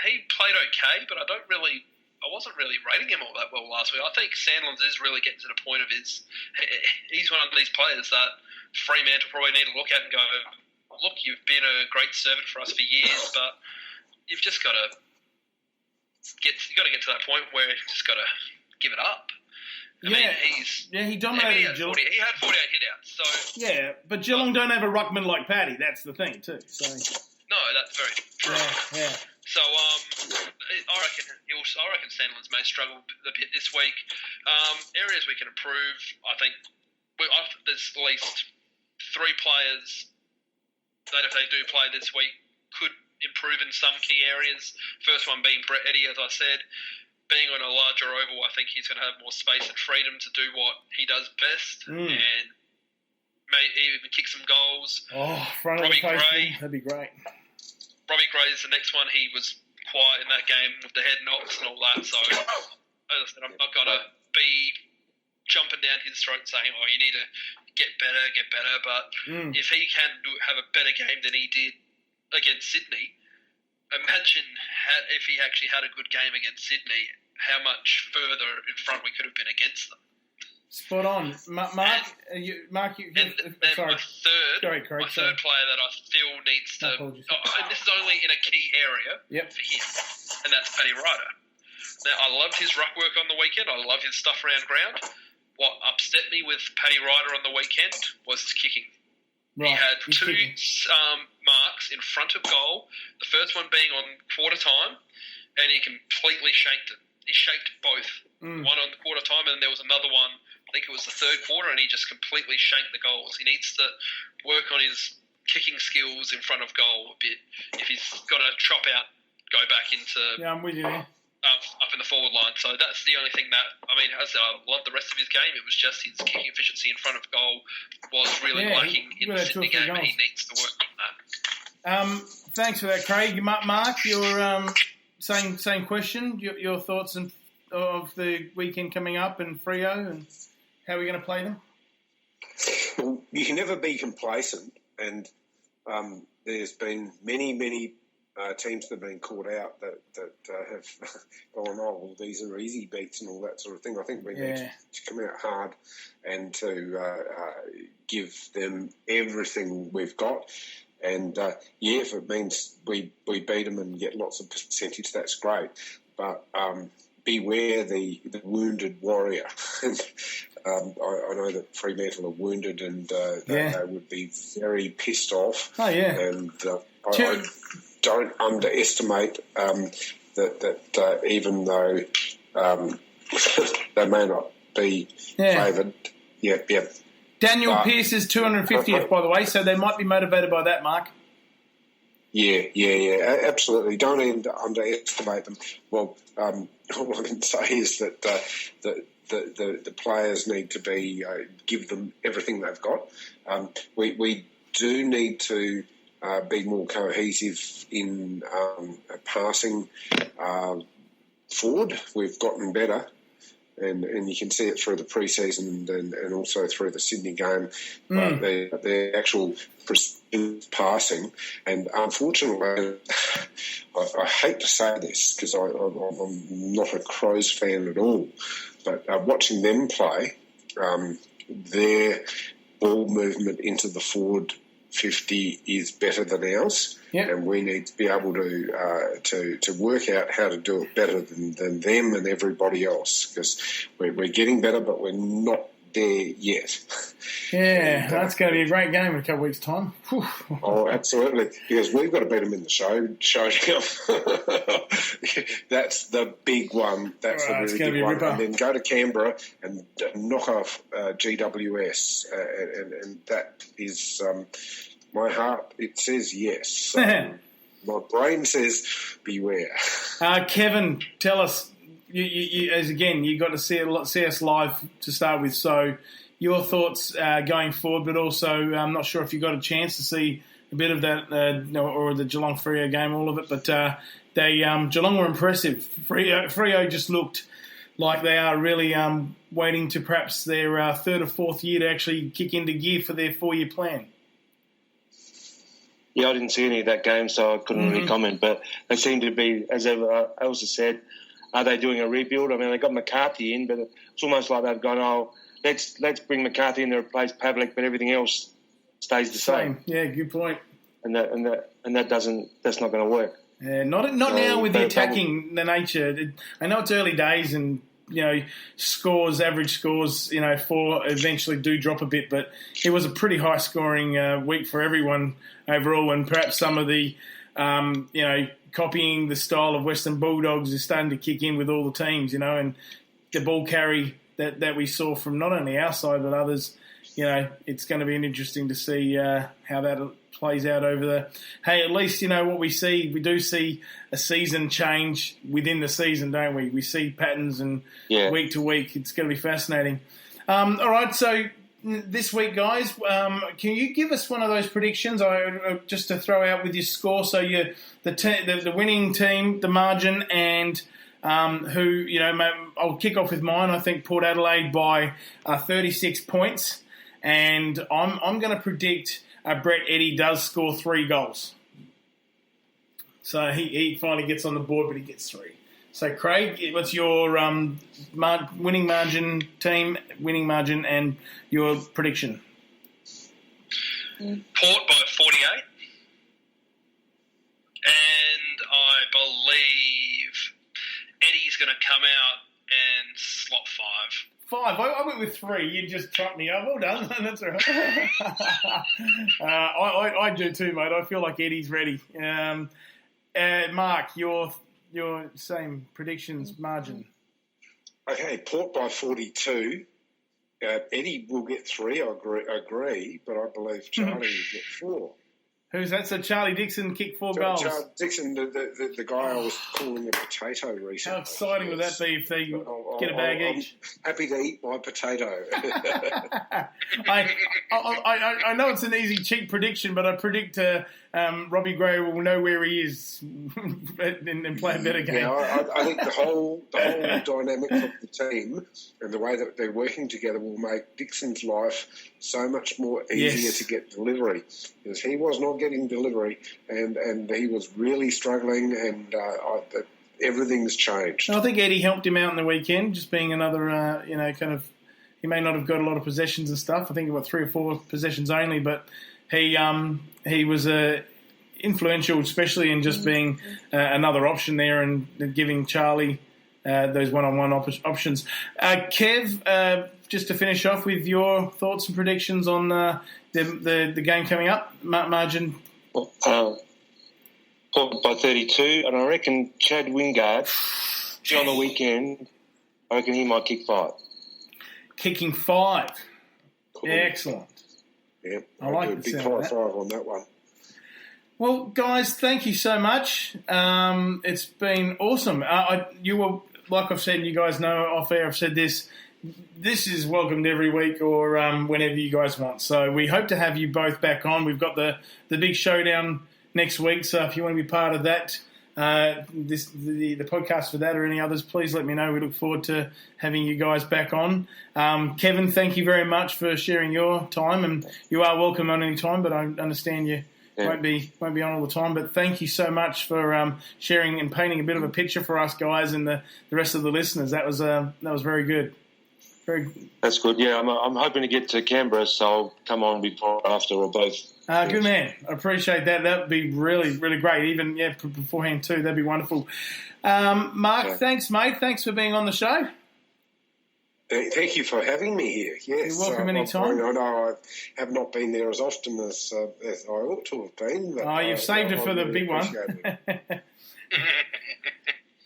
he played okay, but I wasn't really rating him all that well last week. I think Sandilands is really getting to the point of he's one of these players that Fremantle probably need to look at and go, look, you've been a great servant for us for years, but you've just got to get to that point where you've just got to give it up. He dominated Geelong. He had 48 hit-outs. So yeah, but Geelong don't have a ruckman like Paddy. That's the thing too. So no, that's very true. Yeah. So I reckon Sandilands may struggle a bit this week. Areas we can improve, I think there's at least 3 players that if they do play this week could improve in some key areas. First one being Brett Eddy, as I said. Being on a larger oval, I think he's going to have more space and freedom to do what he does best and may even kick some goals. Front of the post, that'd be great. Robbie Gray is the next one. He was quiet in that game with the head knocks and all that. So, as I said, I'm not going to be jumping down his throat saying, you need to get better. But if he can have a better game than he did against Sydney, imagine if he actually had a good game against Sydney, how much further in front we could have been against them. Spot on. Mark, sorry. My third player that I feel needs to, and this is only in a key area for him, and that's Paddy Ryder. Now, I loved his ruck work on the weekend. I love his stuff around ground. What upset me with Paddy Ryder on the weekend was his kicking. Right. He had 2 marks in front of goal, the first one being on quarter time, and he completely shanked it. He shaped both. One on the quarter time, and there was another one, I think it was the third quarter, and he just completely shanked the goals. He needs to work on his kicking skills in front of goal a bit. If he's got to chop out, go back into... Yeah, I'm with you there. Up in the forward line. So that's the only thing that, as I said, I love the rest of his game. It was just his kicking efficiency in front of goal was really lacking in the Sydney game, and he needs to work on that. Thanks for that, Craig. Mark, your same question. Your thoughts of the weekend coming up and Freo and how we're going to play them? Well, you can never be complacent, and there's been many teams that have been caught out that have gone, well, these are easy beats and all that sort of thing. I think we need to come out hard and to give them everything we've got. And, if it means we beat them and get lots of percentage, that's great. But beware the wounded warrior. I know that Fremantle are wounded and they would be very pissed off. Oh, yeah. And I don't underestimate that even though they may not be favoured. Yeah. Daniel Pearce is 250th, by the way, so they might be motivated by that, Mark. Yeah, absolutely. Don't underestimate them. Well, all I can say is that the players need to be give them everything they've got. We do need to be more cohesive in passing forward. We've gotten better, and you can see it through the pre-season and also through the Sydney game. But their actual passing, and unfortunately, I hate to say this because I'm not a Crows fan at all, but watching them play, their ball movement into the forward 50 is better than ours, and we need to be able to work out how to do it better than them and everybody else, because we're getting better, but we're not there yet. Yeah, that's going to be a great game in a couple of weeks' time. Whew. Oh, absolutely, because we've got to beat them in the showdown. That's the big one. That's the really big one. And then go to Canberra and knock off GWS, and that is my heart. It says yes. My brain says beware. Kevin, tell us. You got to see us live to start with. So, your thoughts going forward, but also I'm not sure if you got a chance to see a bit of that or the Geelong Freo game, all of it. But Geelong were impressive. Freo just looked like they are really waiting to perhaps their third or fourth year to actually kick into gear for their 4-year plan. Yeah, I didn't see any of that game, so I couldn't really comment. But they seem to be, as Elsa said, are they doing a rebuild? I mean, they got McCarthy in, but it's almost like they've gone, let's bring McCarthy in to replace Pavlik, but everything else stays the same. Yeah, good point. And that's not going to work. Yeah, not now with the attacking the nature. I know it's early days, and average scores, eventually do drop a bit, but it was a pretty high scoring week for everyone overall, and perhaps some of the copying the style of Western Bulldogs is starting to kick in with all the teams, and the ball carry that we saw from not only our side but others. It's going to be interesting to see how that plays out over the. Hey, at least what we see. We do see a season change within the season, don't we? We see patterns and week to week. It's going to be fascinating. All right, so this week, guys, can you give us one of those predictions? Just to throw out with your score. So the winning team, the margin, and I'll kick off with mine. I think Port Adelaide by 36 points, and I'm going to predict Brett Eddy does score 3 goals. So he finally gets on the board, but he gets 3. So, Craig, what's your winning margin, team winning margin, and your prediction? Port by 48. And I believe Eddie's going to come out and slot 5. 5. I went with 3. You just trumped me up. Well done. That's all right. I do too, mate. I feel like Eddie's ready. Mark, your same predictions, margin. Okay, Port by 42. Eddie will get 3, I agree, but I believe Charlie will get 4. Who's that? So Charlie Dixon kicked 4 goals. Charlie Dixon, the guy I was calling a potato recently. How exciting would that be if they get a bag each? I'm happy to eat my potato. I know it's an easy, cheap prediction, but I predict Robbie Gray will know where he is and play a better game. Yeah, I think the whole dynamic of the team and the way that they're working together will make Dixon's life so much more easier to get delivery, because he was not getting delivery and he was really struggling, and everything's changed. And I think Eddie helped him out in the weekend, just being another, he may not have got a lot of possessions and stuff. I think he got 3 or 4 possessions only, but he was influential, especially in just being another option there and giving Charlie those one-on-one options. Kev, just to finish off with your thoughts and predictions on the game coming up, margin. By 32, and I reckon Chad Wingard on the weekend, I reckon he might kick 5. Kicking 5. Cool. Excellent. Yeah, I like a big 5 on that one. Well, guys, thank you so much. It's been awesome. You were, like I've said, you guys know off air, I've said this. This is welcomed every week or whenever you guys want. So we hope to have you both back on. We've got the big showdown next week. So if you want to be part of that, the podcast for that or any others, please let me know. We look forward to having you guys back on. Kevin, thank you very much for sharing your time, and you are welcome on any time, but I understand you won't be on all the time. But thank you so much for sharing and painting a bit of a picture for us guys and the rest of the listeners. That was very good. That's good. Yeah, I'm hoping to get to Canberra, so I'll come on before, after, or both. Good man. I appreciate that. That would be really, really great. Even beforehand too. That'd be wonderful. Mark, thanks, mate. Thanks for being on the show. Thank you for having me here. Yes, you're welcome anytime. I know I have not been there as often as I ought to have been. But, you've saved it for the big one.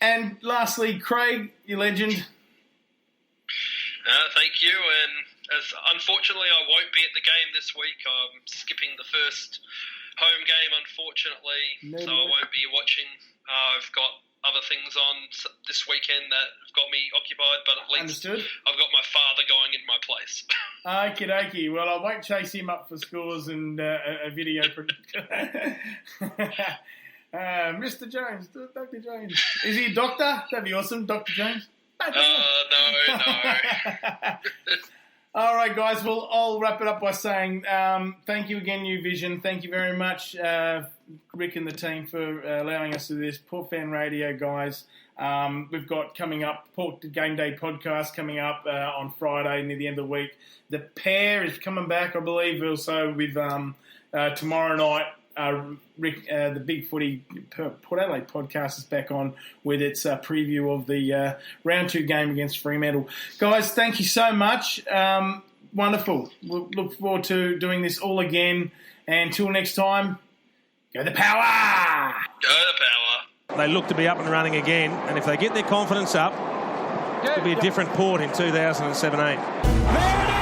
And lastly, Craig, you legend. Thank you, and unfortunately I won't be at the game this week. I'm skipping the first home game, unfortunately, so I won't be watching. I've got other things on this weekend that have got me occupied, but at least I've got my father going in my place. Okie dokie. Well, I won't chase him up for scores and a video. Mr. Jones, Dr. Jones. Is he a doctor? That'd be awesome, Dr. Jones. No. All right, guys. Well, I'll wrap it up by saying thank you again, New Vision. Thank you very much, Rick and the team, for allowing us to do this. Port Fan Radio, guys. We've got coming up, Port Game Day podcast coming up on Friday near the end of the week. The Pair is coming back, I believe, also with tomorrow night. Rick, the Big Footy Port Adelaide podcast is back on with its preview of the round 2 game against Fremantle. Guys, thank you so much. Wonderful. We'll look forward to doing this all again. And until next time, go the power! Go the power. They look to be up and running again, and if they get their confidence up, it'll be a different Port in 2007-8.